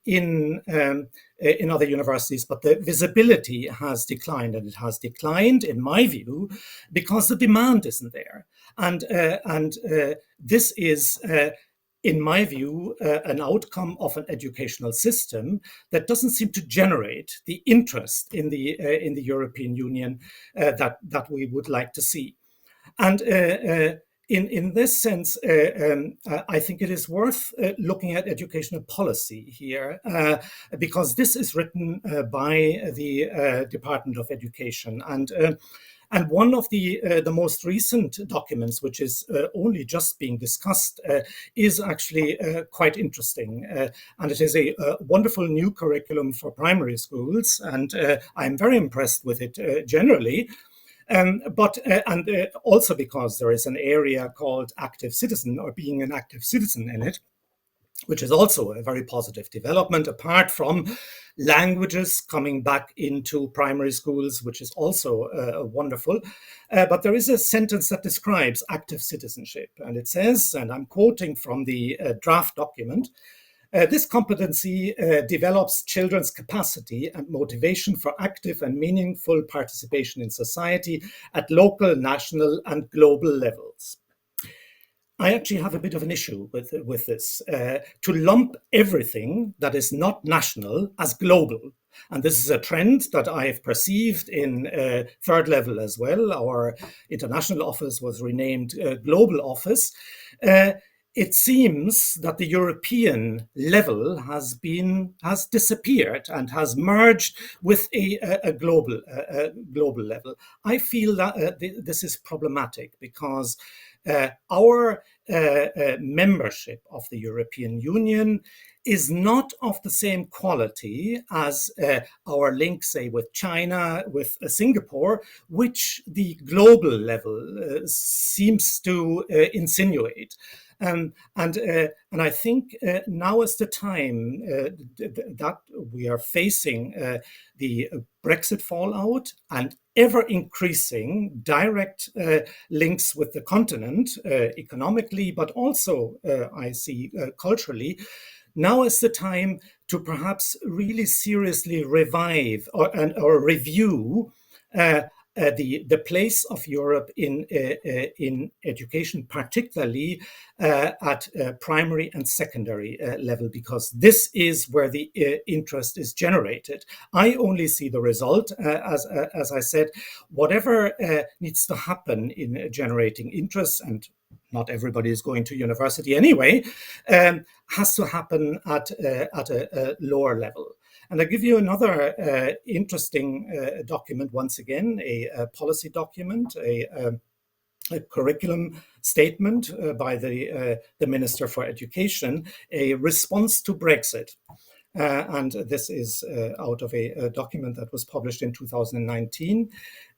S5: in other universities, but the visibility has declined, and it has declined, in my view, because the demand isn't there. And this is in my view, an outcome of an educational system that doesn't seem to generate the interest in the European Union that we would like to see. And in this sense, I think it is worth looking at educational policy here, because this is written by the Department of Education. And one of the most recent documents, which is only just being discussed, is actually quite interesting. And it is a wonderful new curriculum for primary schools. And I'm very impressed with it generally. But also because there is an area called active citizen, or being an active citizen in it, which is also a very positive development, apart from languages coming back into primary schools, which is also wonderful. But there is a sentence that describes active citizenship, and it says, and I'm quoting from the draft document, this competency develops children's capacity and motivation for active and meaningful participation in society at local, national, and global levels. I actually have a bit of an issue with this, to lump everything that is not national as global. And this is a trend that I have perceived in third level as well. Our international office was renamed Global Office. It seems that the European level has disappeared and has merged with a global level. I feel that this is problematic, because our membership of the European Union is not of the same quality as our link, say, with China, with Singapore, which the global level seems to insinuate. And I think now is the time that we are facing the Brexit fallout and ever increasing direct links with the continent economically, but also I see culturally. Now is the time to perhaps really seriously revive or review the place of Europe in education, particularly at primary and secondary level, because this is where the interest is generated. I only see the result, as I said, whatever needs to happen in generating interest, and not everybody is going to university anyway, has to happen at a lower level. And I'll give you another interesting document, once again, a policy document, a curriculum statement by the Minister for Education, a response to Brexit. And this is out of a document that was published in 2019.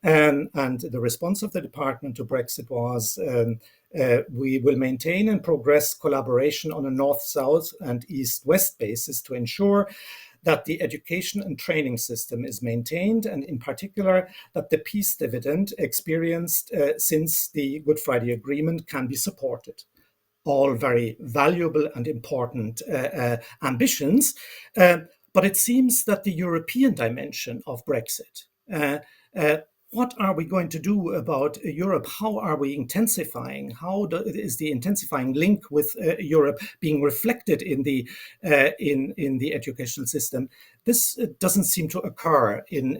S5: And the response of the department to Brexit was, we will maintain and progress collaboration on a north-south and east-west basis to ensure that the education and training system is maintained, and in particular, that the peace dividend experienced since the Good Friday Agreement can be supported. All very valuable and important ambitions, but it seems that the European dimension of Brexit, what are we going to do about Europe? How are we intensifying? How is the intensifying link with Europe being reflected in the educational system? This doesn't seem to occur in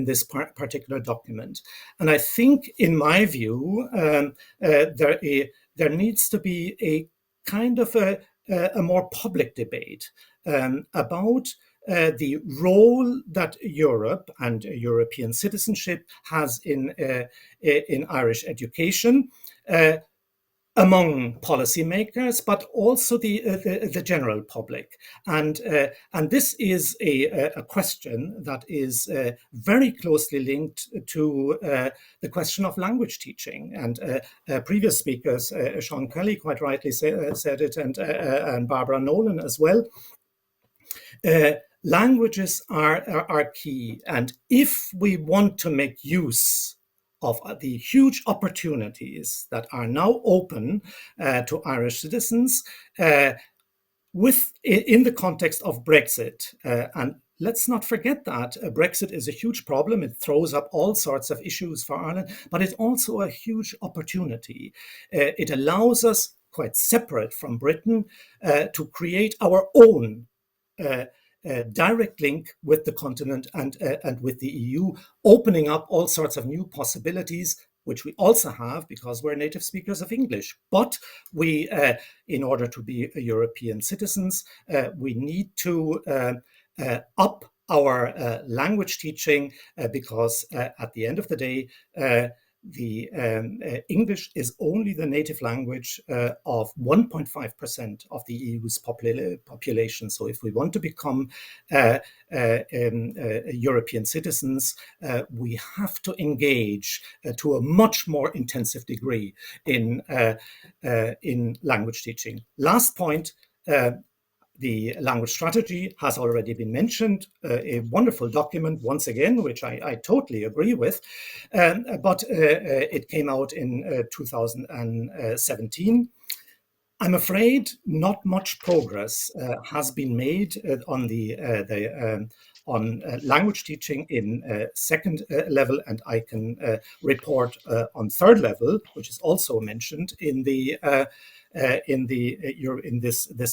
S5: this particular document, and I think, in my view, there needs to be a kind of a more public debate about the role that Europe and European citizenship has in Irish education among policymakers, but also the general public. And this is a question that is very closely linked to the question of language teaching. And previous speakers, Sean Kelly quite rightly said it, and Barbara Nolan as well. Languages are key, and if we want to make use of the huge opportunities that are now open to Irish citizens in the context of Brexit, and let's not forget that Brexit is a huge problem. It throws up all sorts of issues for Ireland, but it's also a huge opportunity. It allows us, quite separate from Britain, to create our own direct link with the continent and with the EU, opening up all sorts of new possibilities, which we also have because we're native speakers of English. But we, in order to be European citizens, we need to up our language teaching because at the end of the day, the English is only the native language of 1.5% of the EU's population. So if we want to become European citizens, we have to engage to a much more intensive degree in language teaching. Last point, the language strategy has already been mentioned, a wonderful document, once again, which I totally agree with, but it came out in 2017. I'm afraid not much progress has been made on on language teaching in second level, and I can report on third level, which is also mentioned in this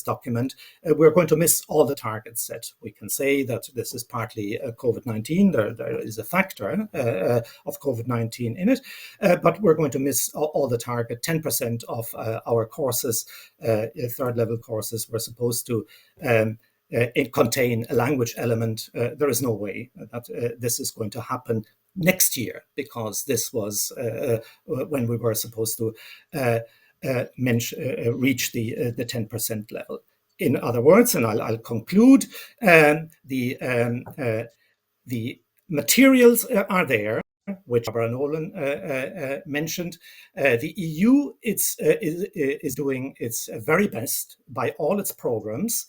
S5: document. We're going to miss all the targets set. We can say that this is partly COVID-19. There is a factor of COVID-19 in it, but we're going to miss all the target. 10% of our courses, third level courses, were supposed to contain a language element. There is no way that this is going to happen next year, because this was when we were supposed to reach the 10% level. In other words, and I'll conclude, the materials are there, which Nolan mentioned. The EU is doing its very best by all its programs,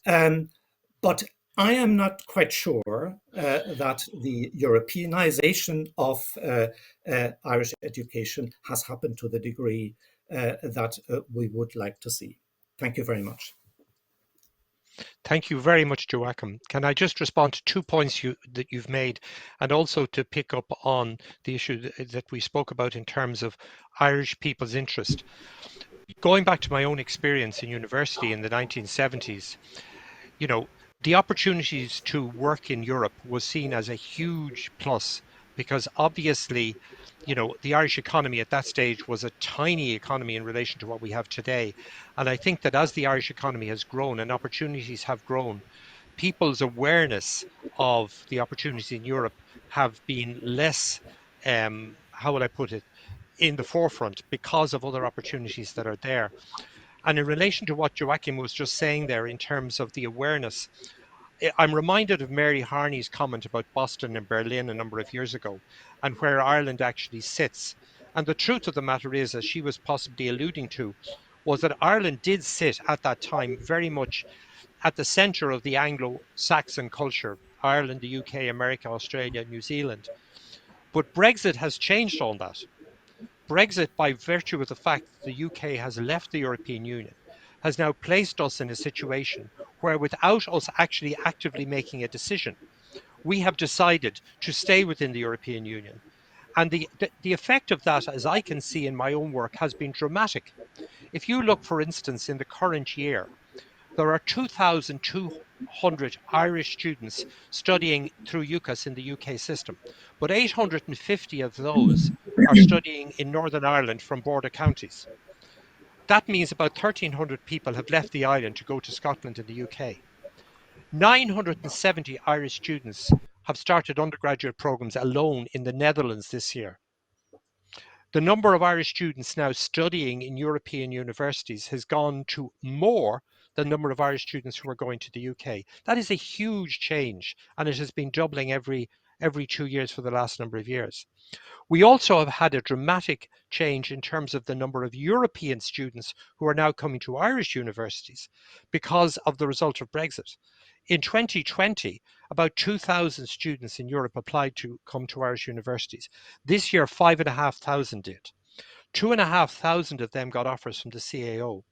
S5: but I am not quite sure that the Europeanization of Irish education has happened to the degree that we would like to see. Thank you very much.
S1: Thank you very much, Joachim. Can I just respond to 2 points that you've made, and also to pick up on the issue that we spoke about in terms of Irish people's interest. Going back to my own experience in university in the 1970s, you know, the opportunities to work in Europe was seen as a huge plus, because obviously, you know, the Irish economy at that stage was a tiny economy in relation to what we have today. And I think that as the Irish economy has grown and opportunities have grown, people's awareness of the opportunities in Europe have been less, how will I put it, in the forefront because of other opportunities that are there. And in relation to what Joachim was just saying there in terms of the awareness, I'm reminded of Mary Harney's comment about Boston and Berlin a number of years ago, and where Ireland actually sits. And the truth of the matter is, as she was possibly alluding to, was that Ireland did sit at that time very much at the centre of the Anglo-Saxon culture, Ireland, the UK, America, Australia, New Zealand. But Brexit has changed all that. Brexit, by virtue of the fact that the UK has left the European Union, has now placed us in a situation where, without us actually actively making a decision, we have decided to stay within the European Union. And the effect of that, as I can see in my own work, has been dramatic. If you look, for instance, in the current year, there are 2,200 Irish students studying through UCAS in the UK system, but 850 of those are studying in Northern Ireland from border counties. That means about 1,300 people have left the island to go to Scotland and the UK. 970 Irish students have started undergraduate programs alone in the Netherlands this year. The number of Irish students now studying in European universities has gone to more than the number of Irish students who are going to the UK. That is a huge change, and it has been doubling every 2 years for the last number of years. We also have had a dramatic change in terms of the number of European students who are now coming to Irish universities because of the result of Brexit. In 2020, about 2,000 students in Europe applied to come to Irish universities. This year, 5,500 did. 2,500 of them got offers from the CAO.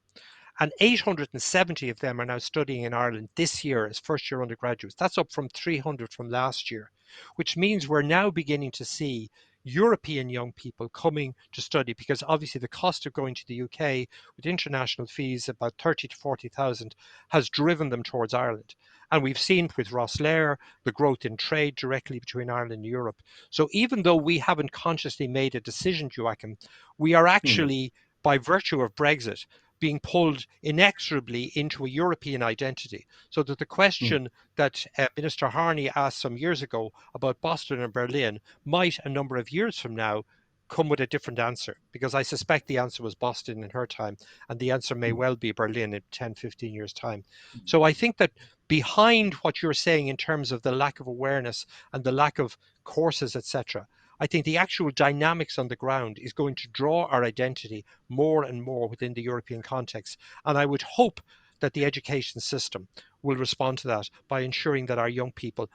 S1: And 870 of them are now studying in Ireland this year as first year undergraduates. That's up from 300 from last year, which means we're now beginning to see European young people coming to study, because obviously the cost of going to the UK with international fees, about 30 to 40,000, has driven them towards Ireland. And we've seen with Rosslare the growth in trade directly between Ireland and Europe. So even though we haven't consciously made a decision, Joachim, we are actually, by virtue of Brexit, being pulled inexorably into a European identity. So that the question that Minister Harney asked some years ago about Boston and Berlin might, a number of years from now, come with a different answer, because I suspect the answer was Boston in her time, and the answer may well be Berlin in 10, 15 years' time. So I think that behind what you're saying in terms of the lack of awareness and the lack of courses, etc., I think the actual dynamics on the ground is going to draw our identity more and more within the European context. And I would hope that the education system will respond to that by ensuring that our young people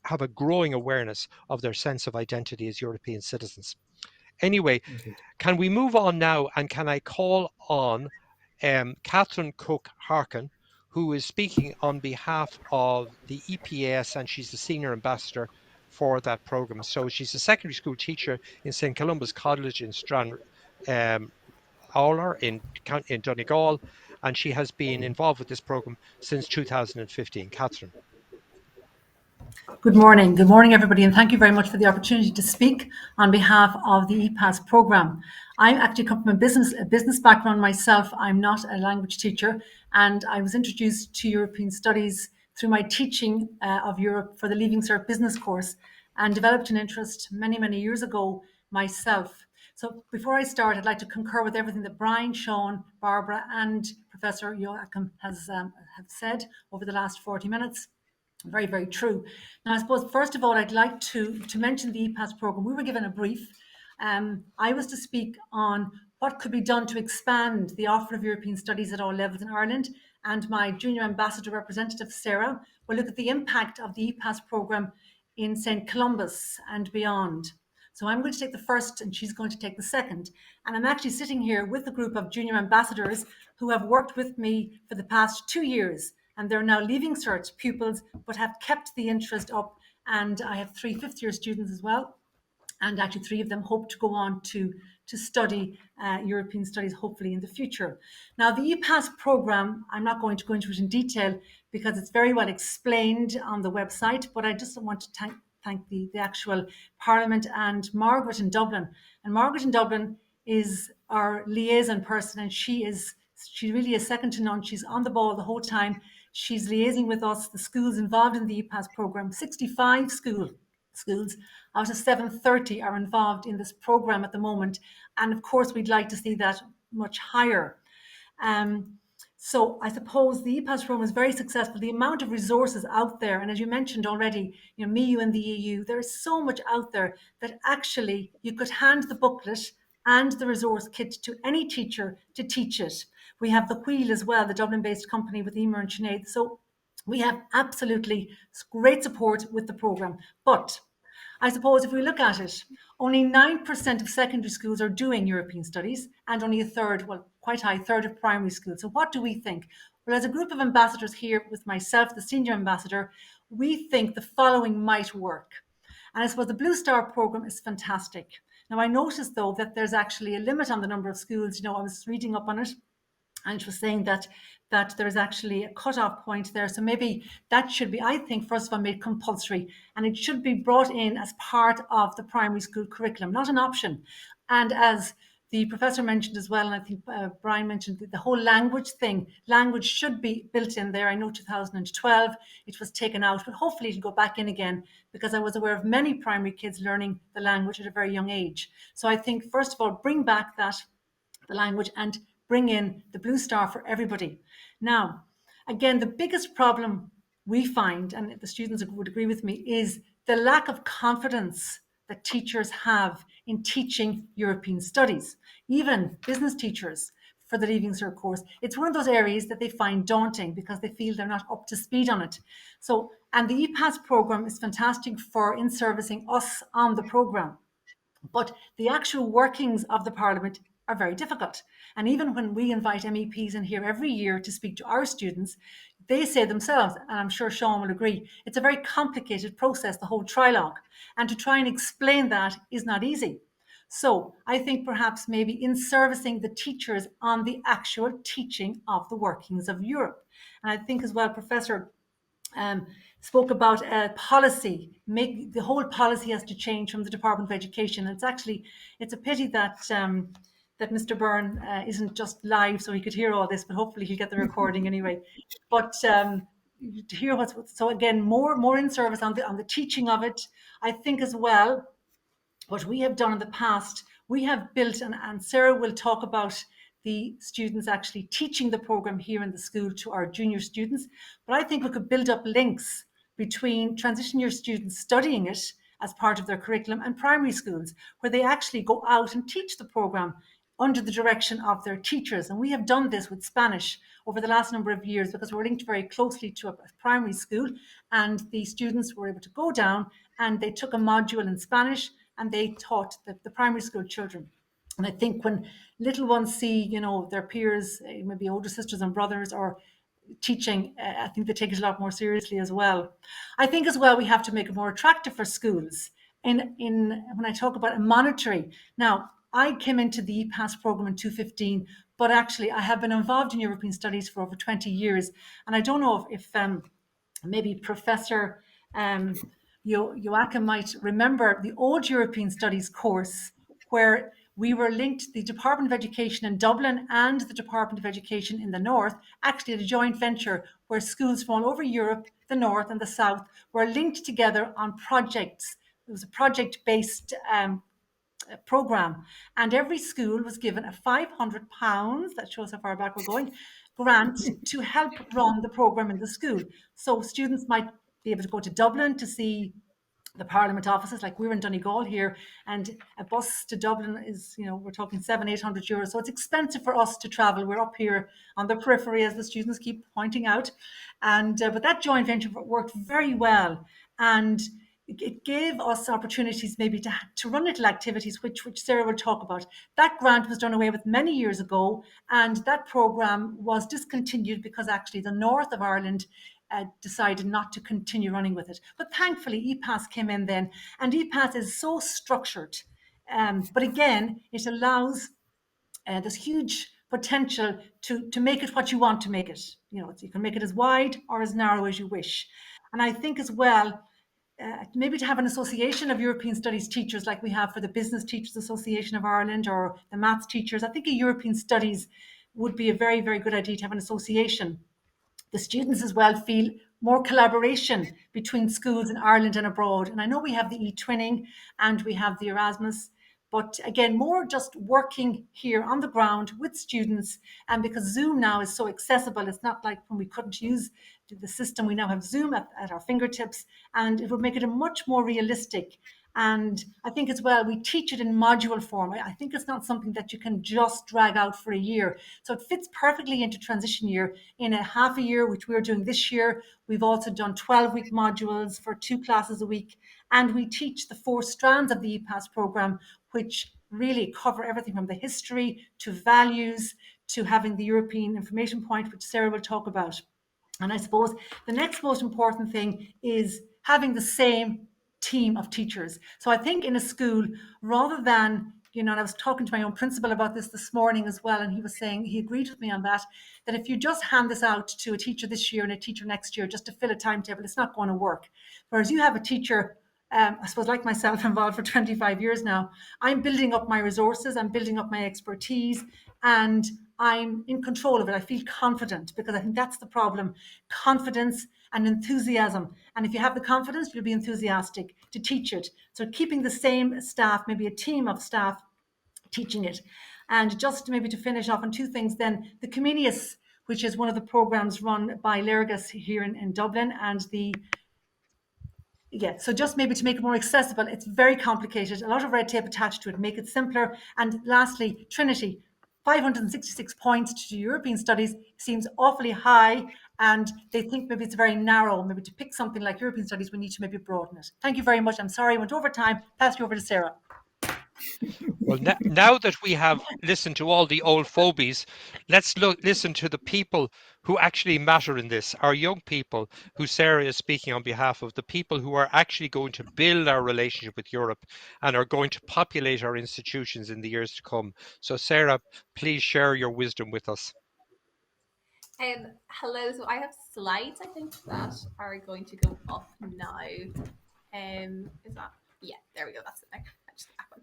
S1: have a growing awareness of their sense of identity as European citizens. Anyway, can we move on now, and can I call on Catherine Cooke-Harkin, who is speaking on behalf of the EPAS, and she's the Senior Ambassador for that program. So she's a secondary school teacher in St. Columba's College in Stranorlar in Donegal, and she has been involved with this program since 2015. Catherine.
S6: Good morning. Good morning, everybody, and thank you very much for the opportunity to speak on behalf of the Epas program. I actually come from a business background myself. I'm not a language teacher, and I was introduced to European studies through my teaching of Europe for the Leaving Cert business course, and developed an interest many, many years ago myself. So before I start, I'd like to concur with everything that Brian, Sean, Barbara and Professor Joachim have said over the last 40 minutes. Very, very true. Now, I suppose, first of all, I'd like to mention the Epas programme. We were given a brief. I was to speak on what could be done to expand the offer of European studies at all levels in Ireland, and my junior ambassador representative, Sarah, will look at the impact of the Epas programme in St. Columba's and beyond. So I'm going to take the first and she's going to take the second. And I'm actually sitting here with a group of junior ambassadors who have worked with me for the past 2 years. And they're now leaving cert pupils, but have kept the interest up. And I have 3 fifth-year students as well. And actually 3 of them hope to go on to study European studies, hopefully in the future. Now, the Epas programme, I'm not going to go into it in detail because it's very well explained on the website, but I just want to thank the actual Parliament and Margaret in Dublin. And Margaret in Dublin is our liaison person, and she really is second to none. She's on the ball the whole time. She's liaising with us, the schools involved in the Epas programme. 65 schools out of 730 are involved in this programme at the moment. And of course, we'd like to see that much higher. So I suppose the Epas programme is very successful. The amount of resources out there, and as you mentioned already, MeU and the EU, there is so much out there that actually you could hand the booklet and the resource kit to any teacher to teach it. We have the Wheel as well, the Dublin-based company with Emer and Sinead. So we have absolutely great support with the programme. But I suppose if we look at it, only 9% of secondary schools are doing European studies, and only a third, well, quite high, third of primary schools. So what do we think? Well, as a group of ambassadors here with myself, the senior ambassador, we think the following might work. And I suppose the Blue Star programme is fantastic. Now, I noticed, though, that there's actually a limit on the number of schools. I was reading up on it, and it was saying that there's actually a cutoff point there. So maybe that should be, I think, first of all, made compulsory, and it should be brought in as part of the primary school curriculum, not an option. And as the professor mentioned as well, and I think Brian mentioned the whole language thing, language should be built in there. I know 2012 it was taken out, but hopefully it'll go back in again, because I was aware of many primary kids learning the language at a very young age. So I think, first of all, bring back the language and bring in the Blue Star for everybody. Now, again, the biggest problem we find, and the students would agree with me, is the lack of confidence that teachers have in teaching European studies, even business teachers for the Leaving Cert course. It's one of those areas that they find daunting because they feel they're not up to speed on it. So, and the Epas programme is fantastic for in-servicing us on the programme. But the actual workings of the Parliament are very difficult. And even when we invite MEPs in here every year to speak to our students, they say themselves, and I'm sure Sean will agree, it's a very complicated process, the whole trilogue. And to try and explain that is not easy. So I think perhaps maybe in servicing the teachers on the actual teaching of the workings of Europe. And I think as well, Professor spoke about policy. The whole policy has to change from the Department of Education. It's a pity that that Mr. Byrne isn't just live so he could hear all this, but hopefully he'll get the recording anyway. But to hear so again, more in service on the teaching of it. I think as well, what we have done in the past, we have built, and Sarah will talk about the students actually teaching the programme here in the school to our junior students. But I think we could build up links between transition year students studying it as part of their curriculum and primary schools, where they actually go out and teach the programme under the direction of their teachers. And we have done this with Spanish over the last number of years because we're linked very closely to a primary school, and the students were able to go down and they took a module in Spanish and they taught the primary school children. And I think when little ones see, their peers, maybe older sisters and brothers, or teaching, I think they take it a lot more seriously as well. I think as well we have to make it more attractive for schools. In when I talk about a monetary, now I came into the Epas programme in 2015, but actually I have been involved in European studies for over 20 years, and I don't know if maybe Professor Joachim might remember the old European studies course, where we were linked, the Department of Education in Dublin and the Department of Education in the North actually had a joint venture where schools from all over Europe, the North and the South, were linked together on projects. It was a project-based program. And every school was given a £500, that shows how far back we're going, grant to help run the program in the school. So students might be able to go to Dublin to see the Parliament offices, like we're in Donegal here, and a bus to Dublin is, we're talking €700-800. So it's expensive for us to travel. We're up here on the periphery, as the students keep pointing out. And but that joint venture worked very well, and it gave us opportunities maybe to run little activities, which Sarah will talk about. That grant was done away with many years ago, and that program was discontinued because actually the north of Ireland decided not to continue running with it. But thankfully, Epas came in then, and Epas is so structured. But again, it allows this huge potential to make it what you want to make it. You can make it as wide or as narrow as you wish. And I think as well, maybe to have an association of European Studies teachers like we have for the Business Teachers Association of Ireland or the Maths teachers, I think a European Studies would be a very, very good idea to have an association. The students as well feel more collaboration between schools in Ireland and abroad. And I know we have the e-twinning and we have the Erasmus, but again, more just working here on the ground with students. And because Zoom now is so accessible, it's not like when we couldn't use the system, we now have Zoom at our fingertips, and it would make it a much more realistic. And I think as well, we teach it in module form. I think it's not something that you can just drag out for a year. So it fits perfectly into transition year in a half a year, which we're doing this year. We've also done 12-week modules for 2 classes a week. And we teach the 4 strands of the Epas program, which really cover everything from the history to values to having the European Information Point, which Sarah will talk about. And I suppose the next most important thing is having the same team of teachers. So I think in a school, rather than, and I was talking to my own principal about this morning as well, and he was saying, he agreed with me on that if you just hand this out to a teacher this year and a teacher next year just to fill a timetable, it's not going to work. Whereas you have a teacher, I suppose like myself, involved for 25 years now, I'm building up my resources, I'm building up my expertise, and I'm in control of it. I feel confident, because I think that's the problem. Confidence and enthusiasm. And if you have the confidence, you'll be enthusiastic to teach it. So keeping the same staff, maybe a team of staff teaching it. And just maybe to finish off on 2 things then, the Comenius, which is one of the programs run by Lergus here in Dublin, and so just maybe to make it more accessible, it's very complicated, a lot of red tape attached to it, make it simpler. And lastly, Trinity, 566 points to European Studies seems awfully high, and they think maybe it's very narrow. Maybe to pick something like European Studies, we need to maybe broaden it. Thank you very much. I'm sorry I went over time. Pass you over to Sarah.
S1: Well, now that we have listened to all the old phobies, let's listen to the people who actually matter in this, our young people who Sarah is speaking on behalf of, the people who are actually going to build our relationship with Europe and are going to populate our institutions in the years to come. So Sarah, please share your wisdom with us.
S7: Hello, so I have slides, I think, that are going to go up now. Is that, yeah, there we go, that's it there. Just that one.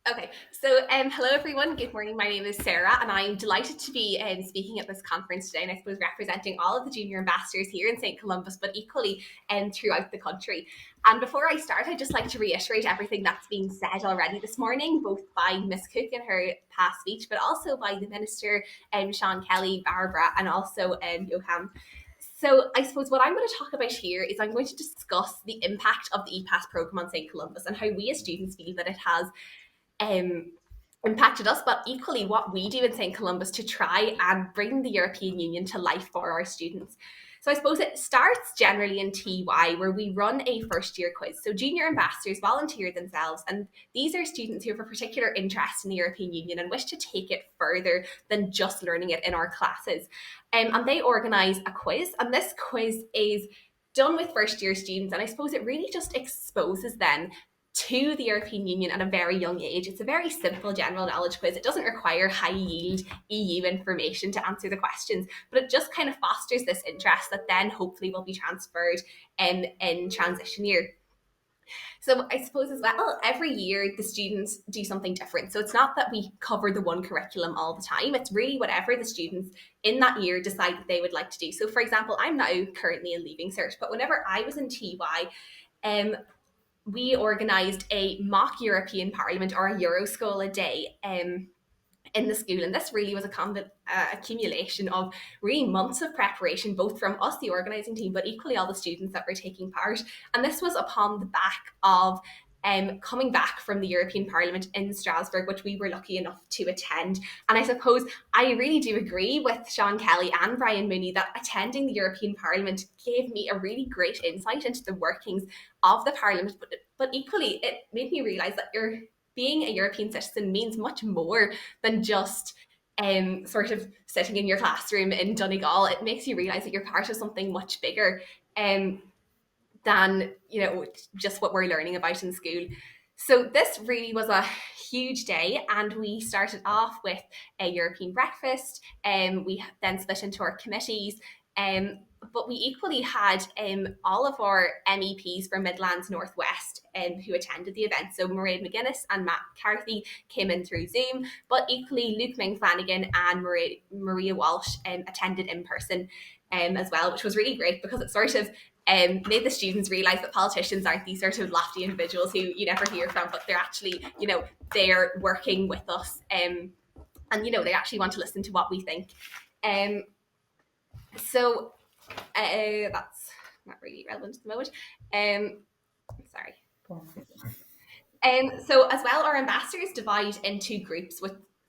S7: Okay, so hello everyone, good morning, my name is Sarah, and I'm delighted to be speaking at this conference today, and I suppose representing all of the junior ambassadors here in St. Columbus, but equally throughout the country. And before I start, I'd just like to reiterate everything that's been said already this morning, both by Ms. Cooke in her past speech, but also by the Minister, Sean Kelly, Barbara, and also Joachim. So I suppose what I'm going to talk about here is I'm going to discuss the impact of the Epas program on St. Columbus and how we as students feel that it has impacted us, but equally what we do in St. Columbus to try and bring the European Union to life for our students. So I suppose it starts generally in TY, where we run a first year quiz. So junior ambassadors volunteer themselves, and these are students who have a particular interest in the European Union and wish to take it further than just learning it in our classes. And they organise a quiz, and this quiz is done with first year students, and I suppose it really just exposes them to the European Union at a very young age. It's a very simple general knowledge quiz. It doesn't require high yield EU information to answer the questions, but it just kind of fosters this interest that then hopefully will be transferred in transition year. So I suppose as well, every year the students do something different. So it's not that we cover the one curriculum all the time. It's really whatever the students in that year decide that they would like to do. So for example, I'm now currently in Leaving Cert, but whenever I was in TY, we organised a mock European Parliament, or a Euro School a day, in the school. And this really was a accumulation of really months of preparation, both from us, the organising team, but equally all the students that were taking part. And this was upon the back of coming back from the European Parliament in Strasbourg, which we were lucky enough to attend. And I suppose I really do agree with Sean Kelly and Brian Mooney that attending the European Parliament gave me a really great insight into the workings of the Parliament, but equally it made me realise that being a European citizen means much more than just sort of sitting in your classroom in Donegal. It makes you realise that you're part of something much bigger than, you know, just what we're learning about in school. So this really was a huge day, and we started off with a European breakfast. We then split into our committees. But we equally had all of our MEPs from Midlands Northwest who attended the event. So Mairead McGuinness and Matt Carthy came in through Zoom, but equally Luke Ming Flanagan and Maria Walsh attended in person as well, which was really great because it sort of made the students realise that politicians aren't these sort of lofty individuals who you never hear from, but they're actually, you know, they're working with us and, you know, they actually want to listen to what we think. So that's not really relevant at the moment. Sorry. So as well, our ambassadors divide into groups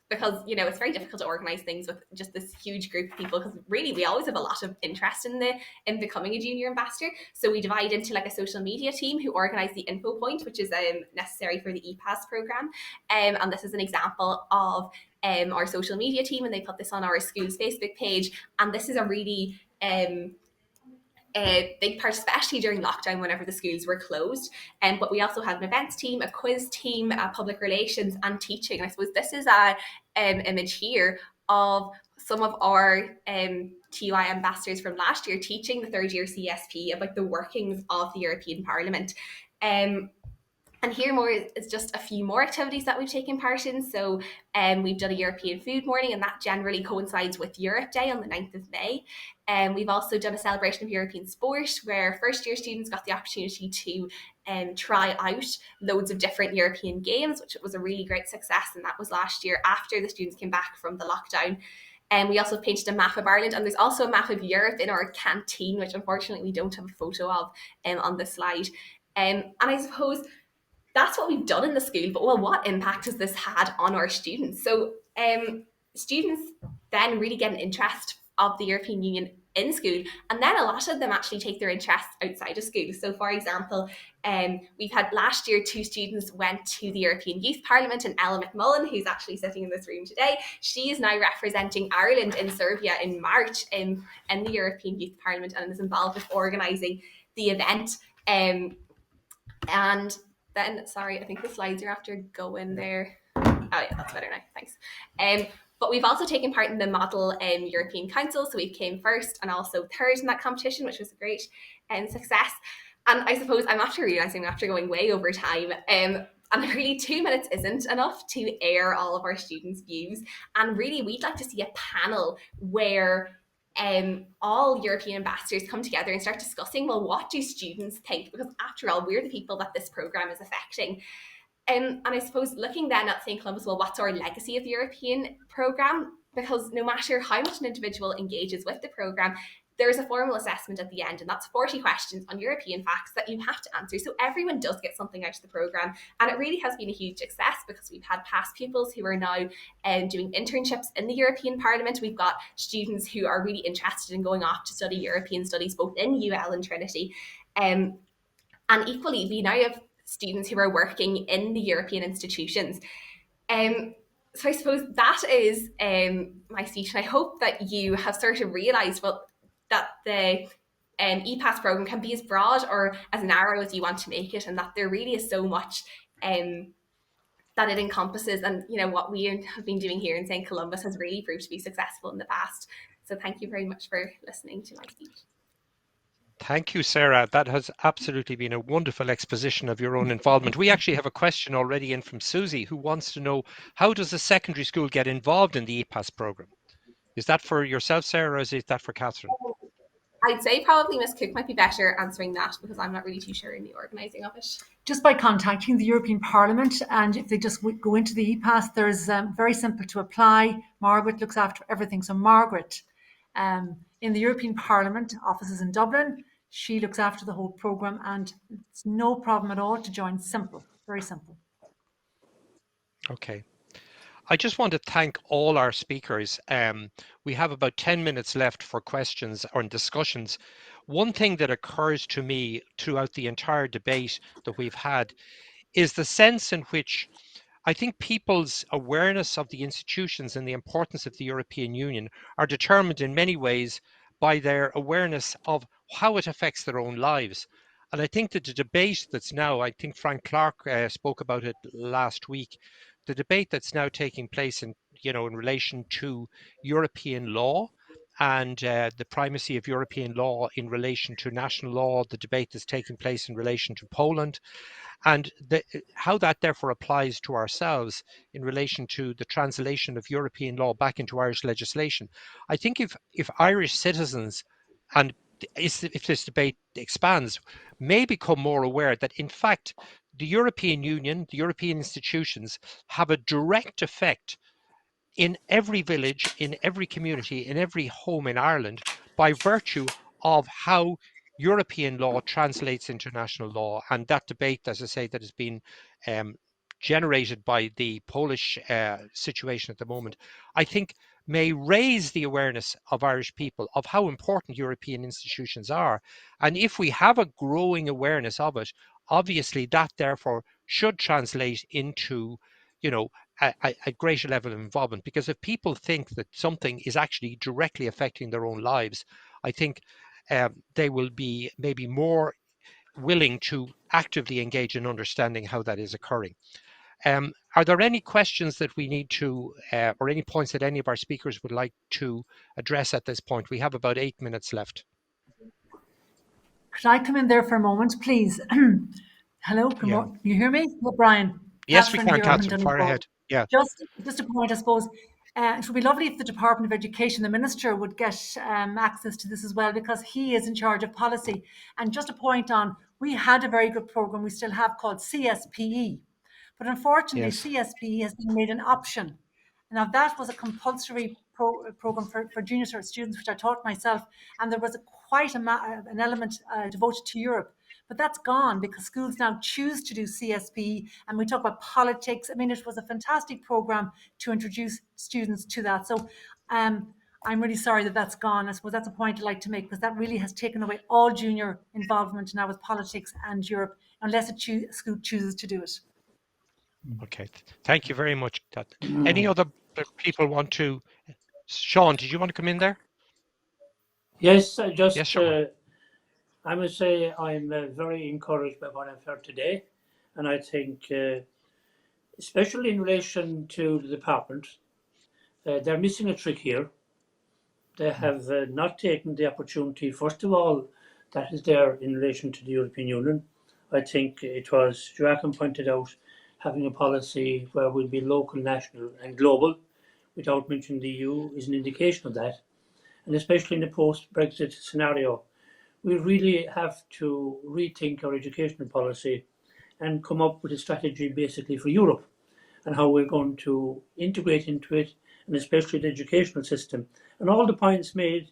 S7: because, you know, it's very difficult to organise things with just this huge group of people, because really we always have a lot of interest in becoming a junior ambassador. So we divide into like a social media team who organise the info point, which is necessary for the Epas program. And this is an example of our social media team, and they put this on our school's Facebook page. And this is a really a big part, especially during lockdown whenever the schools were closed. But we also had an events team, a quiz team, public relations and teaching. And I suppose this is a image here of some of our TUI ambassadors from last year teaching the third year CSP about the workings of the European Parliament. And here more is just a few more activities that we've taken part in. So we've done a European food morning, and that generally coincides with Europe Day on the 9th of May. We've also done a celebration of European sport, where first year students got the opportunity to try out loads of different European games, which was a really great success. And that was last year after the students came back from the lockdown. And we also painted a map of Ireland, and there's also a map of Europe in our canteen, which unfortunately we don't have a photo of on the slide. And I suppose that's what we've done in the school, but well, what impact has this had on our students? So students then really get an interest of the European Union in school, and then a lot of them actually take their interests outside of school. So for example, we've had last year 2 students went to the European Youth Parliament, and Ella McMenamin, who's actually sitting in this room today, she is now representing Ireland in Serbia in March in the European Youth Parliament, and is involved with organising the event. And then, sorry, I think the slides are after going there. Oh yeah, that's better now, thanks. But we've also taken part in the Model European Council, so we came first and also third in that competition, which was a great success. And I suppose I'm after realising, after going way over time, and really 2 minutes isn't enough to air all of our students' views. And really, we'd like to see a panel where all European ambassadors come together and start discussing, well, what do students think? Because after all, we're the people that this programme is affecting. And I suppose looking then at St. Columba's, well, what's our legacy of the European programme? Because no matter how much an individual engages with the programme, there's a formal assessment at the end, and that's 40 questions on European facts that you have to answer. So everyone does get something out of the programme, and it really has been a huge success because we've had past pupils who are now doing internships in the European Parliament. We've got students who are really interested in going off to study European studies, both in UL and Trinity. And equally, we now have students who are working in the European institutions. So I suppose that is my speech, and I hope that you have sort of realised, well, that the Epas program can be as broad or as narrow as you want to make it, and that there really is so much that it encompasses. And you know, what we have been doing here in St. Columba's has really proved to be successful in the past. So thank you very much for listening to my speech.
S1: Thank you, Sarah. That has absolutely been a wonderful exposition of your own involvement. We actually have a question already in from Susie, who wants to know, how does a secondary school get involved in the Epas program? Is that for yourself, Sarah, or is that for Catherine?
S7: I'd say probably Miss Cooke might be better answering that, because I'm not really too sure in the organising of it.
S6: just by contacting the European Parliament, and if they just go into the Epas, there's very simple to apply. Margaret looks after everything. So Margaret, in the European Parliament offices in Dublin, she looks after the whole programme, and it's no problem at all to join. Simple, very simple.
S1: Okay. I just want to thank all our speakers. We have about 10 minutes left for questions or discussions. One thing that occurs to me throughout the entire debate that we've had is the sense in which I think people's awareness of the institutions and the importance of the European Union are determined in many ways by their awareness of how it affects their own lives. And I think that the debate that's now, I think Frank Clark spoke about it last week, the debate that's now taking place in relation to European law and the primacy of European law in relation to national law, the debate that's taking place in relation to Poland, and how that therefore applies to ourselves in relation to the translation of European law back into Irish legislation. I think if Irish citizens, and if this debate expands, may become more aware that in fact the European Union, the European institutions have a direct effect in every village, in every community, in every home in Ireland by virtue of how European law translates into national law. And that debate, as I say, that has been generated by the Polish situation at the moment, I think may raise the awareness of Irish people of how important European institutions are. And if we have a growing awareness of it, obviously that therefore should translate into, a greater level of involvement. Because if people think that something is actually directly affecting their own lives, I think they will be maybe more willing to actively engage in understanding how that is occurring. Are there any questions that we need to, or any points that any of our speakers would like to address at this point? We have about 8 minutes left.
S6: Could I come in there for a moment, please? Hello, can you hear me? Hello, Brian.
S1: Yes, we can, Catherine. Far ahead. Yeah.
S6: Just a point, I suppose. It would be lovely if the Department of Education, the Minister, would get access to this as well, because he is in charge of policy. And just a point on, we had a very good programme we still have called CSPE. But unfortunately, yes, CSPE has been made an option. Now, that was a compulsory programme for junior students, which I taught myself. And there was quite an element devoted to Europe. But that's gone because schools now choose to do CSP, and we talk about politics. I mean, it was a fantastic program to introduce students to that. So I'm really sorry that that's gone. I suppose that's a point I'd like to make, because that really has taken away all junior involvement now with politics and Europe, unless a school chooses to do it.
S1: Okay, thank you very much. Any other people want to? Sean, did you want to come in there?
S3: Yes, I must say I'm very encouraged by what I've heard today, and I think, especially in relation to the department, they're missing a trick here. They have not taken the opportunity, first of all, that is there in relation to the European Union. I think it was, Joachim pointed out, having a policy where we'll be local, national and global, without mentioning the EU, is an indication of that. And especially in the post-Brexit scenario, we really have to rethink our educational policy and come up with a strategy basically for Europe and how we're going to integrate into it, and especially the educational system. And all the points made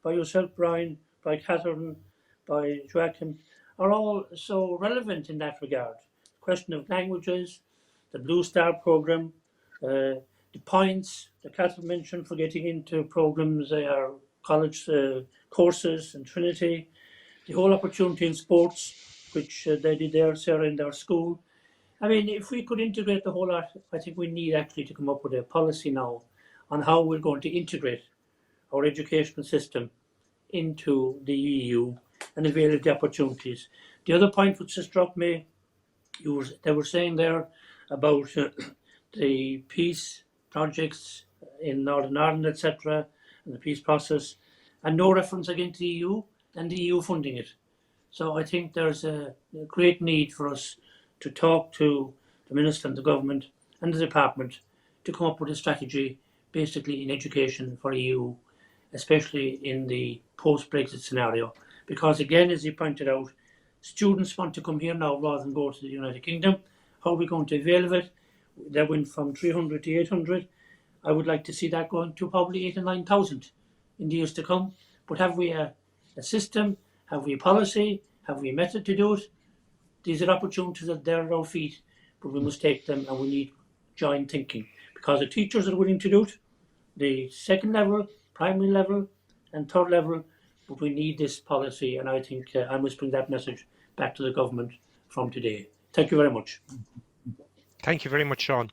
S3: by yourself, Brian, by Catherine, by Joachim, are all so relevant in that regard. The question of languages, the Blue Star programme, the points that Catherine mentioned for getting into programmes, our college courses and Trinity, the whole opportunity in sports, which they did there, Sarah, in their school. I mean, if we could integrate the whole lot, I think we need actually to come up with a policy now on how we're going to integrate our educational system into the EU and avail of the opportunities. The other point which struck me, they were saying there about the peace projects in Northern Ireland, etc., and the peace process, and no reference again to the EU and the EU funding it. So I think there's a great need for us to talk to the Minister and the Government and the Department to come up with a strategy basically in education for EU, especially in the post-Brexit scenario. Because again, as you pointed out, Students want to come here now rather than go to the United Kingdom. How are we going to avail of it? That went from 300 to 800. I would like to see that going to probably 8,000 to 9,000 in the years to come. But have we a system? Have we a policy? Have we a method to do it? These are opportunities that they're at our feet, but we must take them, and we need joint thinking, because the teachers are willing to do it, the second level, primary level, and third level, but we need this policy, and I think I must bring that message back to the government from today. Thank you very much.
S1: Thank you very much, Sean.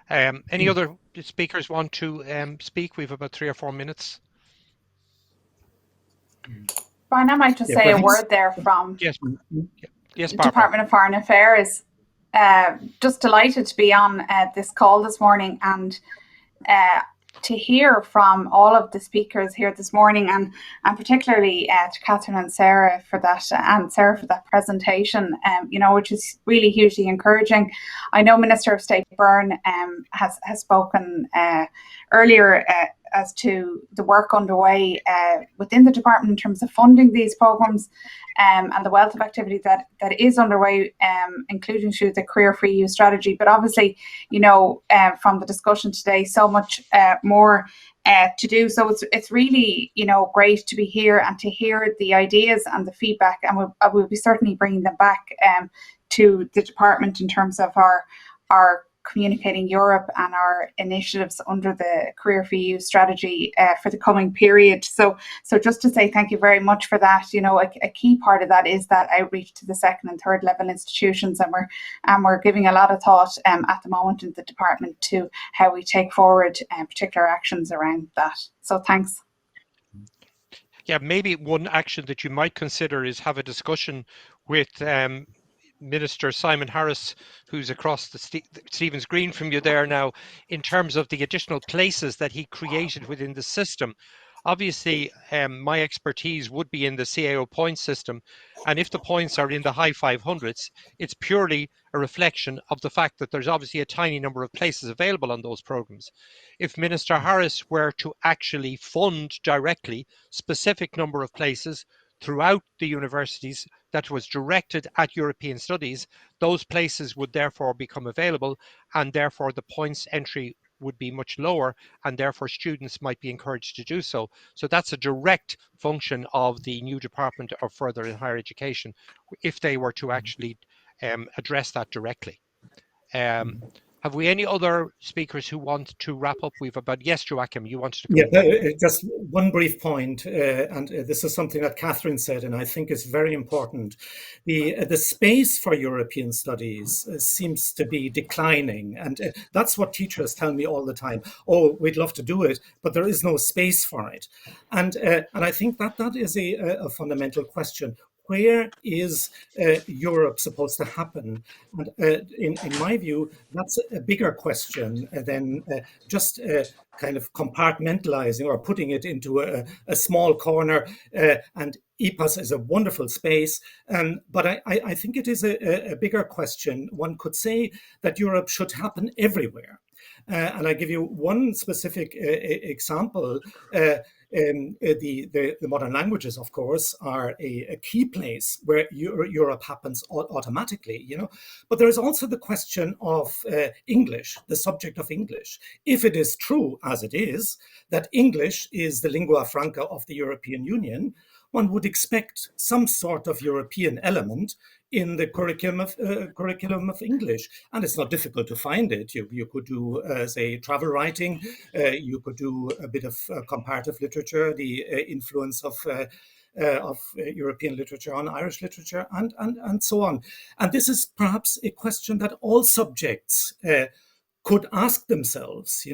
S1: Any other speakers want to speak? We have about 3 or 4 minutes.
S8: Brian, I might just say a word there from
S1: Yes,
S8: the Department of Foreign Affairs. Just delighted to be on this call this morning and to hear from all of the speakers here this morning, and particularly to Catherine and Sarah for that presentation, which is really hugely encouraging. I know Minister of State Byrne has spoken earlier as to the work underway within the department in terms of funding these programmes, and the wealth of activity that is underway, including through the Career for EU strategy. But obviously, from the discussion today, so much more to do. So it's really, great to be here and to hear the ideas and the feedback, and we'll be certainly bringing them back to the department in terms of our Communicating Europe and our initiatives under the Career for EU strategy for the coming period. So just to say thank you very much for that. A key part of that is that outreach to the second and third level institutions, and we're giving a lot of thought at the moment in the department to how we take forward particular actions around that. So thanks.
S1: Yeah, maybe one action that you might consider is have a discussion with Minister Simon Harris, who's across the Stephen's Green from you there now, in terms of the additional places that he created within the system. Obviously, my expertise would be in the CAO point system, and if the points are in the high 500s, it's purely a reflection of the fact that there's obviously a tiny number of places available on those programs. If Minister Harris were to actually fund directly specific number of places throughout the universities that was directed at European studies, those places would therefore become available, and therefore the points entry would be much lower, and therefore students might be encouraged to do so. So that's a direct function of the new Department of Further and Higher Education, if they were to actually address that directly. Have we any other speakers who want to wrap up? We've about, yes, Joachim, you wanted to come
S5: just one brief point, and this is something that Catherine said, and I think is very important. The space for European studies seems to be declining, and that's what teachers tell me all the time. Oh, we'd love to do it, but there is no space for it, and I think that is a fundamental question. Where is Europe supposed to happen? And in my view, that's a bigger question than just kind of compartmentalizing or putting it into a small corner. And Epas is a wonderful space, but I think it is a bigger question. One could say that Europe should happen everywhere. And I give you one specific example. The modern languages, of course, are a key place where Europe happens automatically, But there is also the question of English, the subject of English. If it is true, as it is, that English is the lingua franca of the European Union, one would expect some sort of European element in the curriculum of English, and it's not difficult to find it. You could do, say, travel writing. You could do a bit of comparative literature, the influence of European literature on Irish literature, and so on. And this is perhaps a question that all subjects could ask themselves,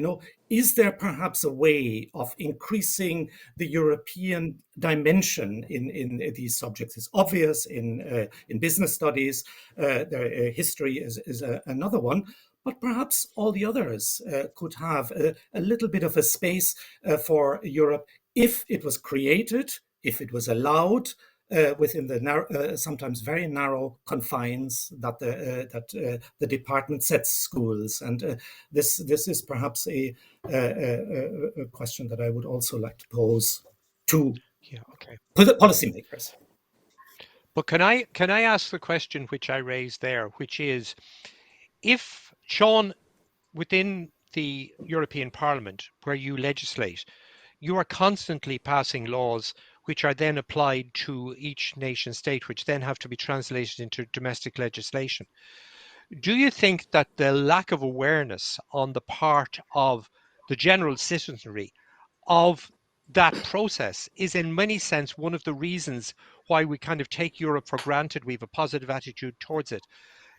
S5: is there perhaps a way of increasing the European dimension in these subjects? It's obvious in business studies, history is another one, but perhaps all the others could have a little bit of a space for Europe if it was created, if it was allowed, within the sometimes very narrow confines that the department sets schools, and this is perhaps a question that I would also like to pose to policymakers.
S1: But can I ask the question which I raised there, which is, if, Sean, within the European Parliament, where you legislate, you are constantly passing laws which are then applied to each nation state, which then have to be translated into domestic legislation. Do you think that the lack of awareness on the part of the general citizenry of that process is in many sense one of the reasons why we kind of take Europe for granted? We have a positive attitude towards it.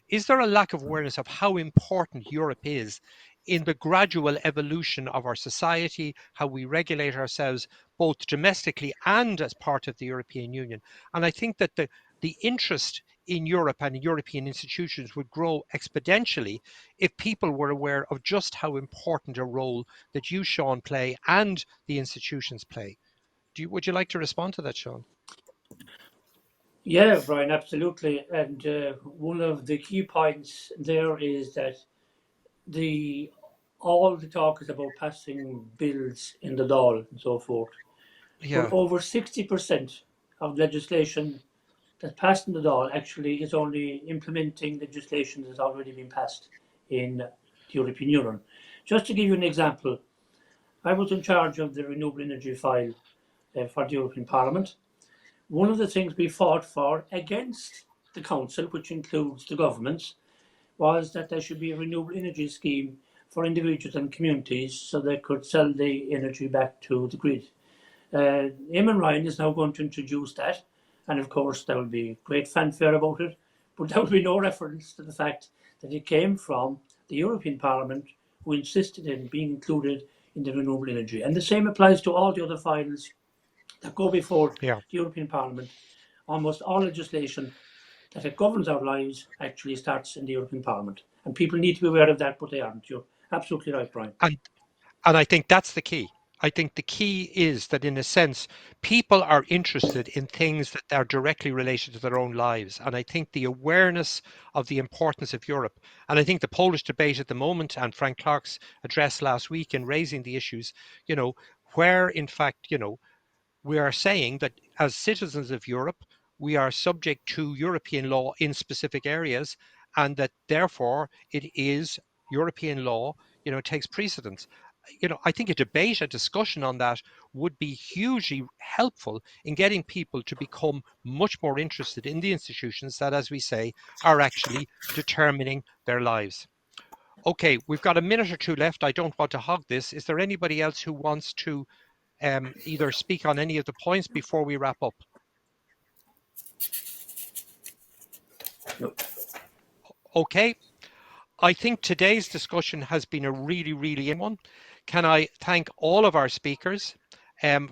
S1: Is there a lack of awareness of how important Europe is in the gradual evolution of our society, how we regulate ourselves both domestically and as part of the European Union? And I think that the interest in Europe and European institutions would grow exponentially if people were aware of just how important a role that you, Sean, play and the institutions play. Would you like to respond to that, Sean?
S3: Yeah, Brian, absolutely. And one of the key points there is that all the talk is about passing bills in the Dáil and so forth.
S1: Yeah.
S3: But over 60% of legislation that's passed in the Dáil actually is only implementing legislation that's already been passed in the European Union. Just to give you an example, I was in charge of the renewable energy file for the European Parliament. One of the things we fought for against the Council, which includes the governments, was that there should be a renewable energy scheme for individuals and communities so they could sell the energy back to the grid. Eamon Ryan is now going to introduce that, and of course there will be great fanfare about it, but there will be no reference to the fact that it came from the European Parliament, who insisted in being included in the renewable energy. And the same applies to all the other files that go before the European Parliament. Almost all legislation that governs our lives actually starts in the European Parliament. And people need to be aware of that, but they aren't. You're absolutely right, Brian.
S1: And I think that's the key. I think the key is that, in a sense, people are interested in things that are directly related to their own lives. And I think the awareness of the importance of Europe, and I think the Polish debate at the moment and Frank Clark's address last week in raising the issues, where in fact, we are saying that as citizens of Europe, we are subject to European law in specific areas, and that therefore it is European law, takes precedence. I think a debate, a discussion on that would be hugely helpful in getting people to become much more interested in the institutions that, as we say, are actually determining their lives. Okay, we've got a minute or two left. I don't want to hog this. Is there anybody else who wants to either speak on any of the points before we wrap up? Okay. I think today's discussion has been a really, really interesting one. Can I thank all of our speakers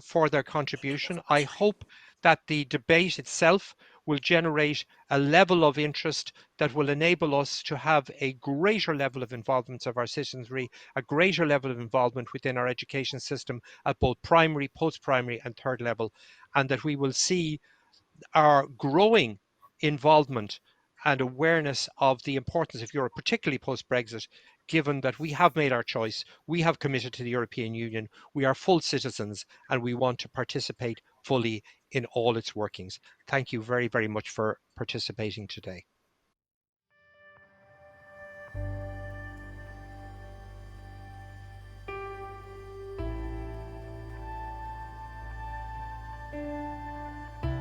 S1: for their contribution? I hope that the debate itself will generate a level of interest that will enable us to have a greater level of involvement of our citizenry, a greater level of involvement within our education system at both primary, post-primary and third level, and that we will see our growing involvement and awareness of the importance of Europe, particularly post-Brexit, given that we have made our choice, we have committed to the European Union, we are full citizens, and we want to participate fully in all its workings. Thank you very, very much for participating today.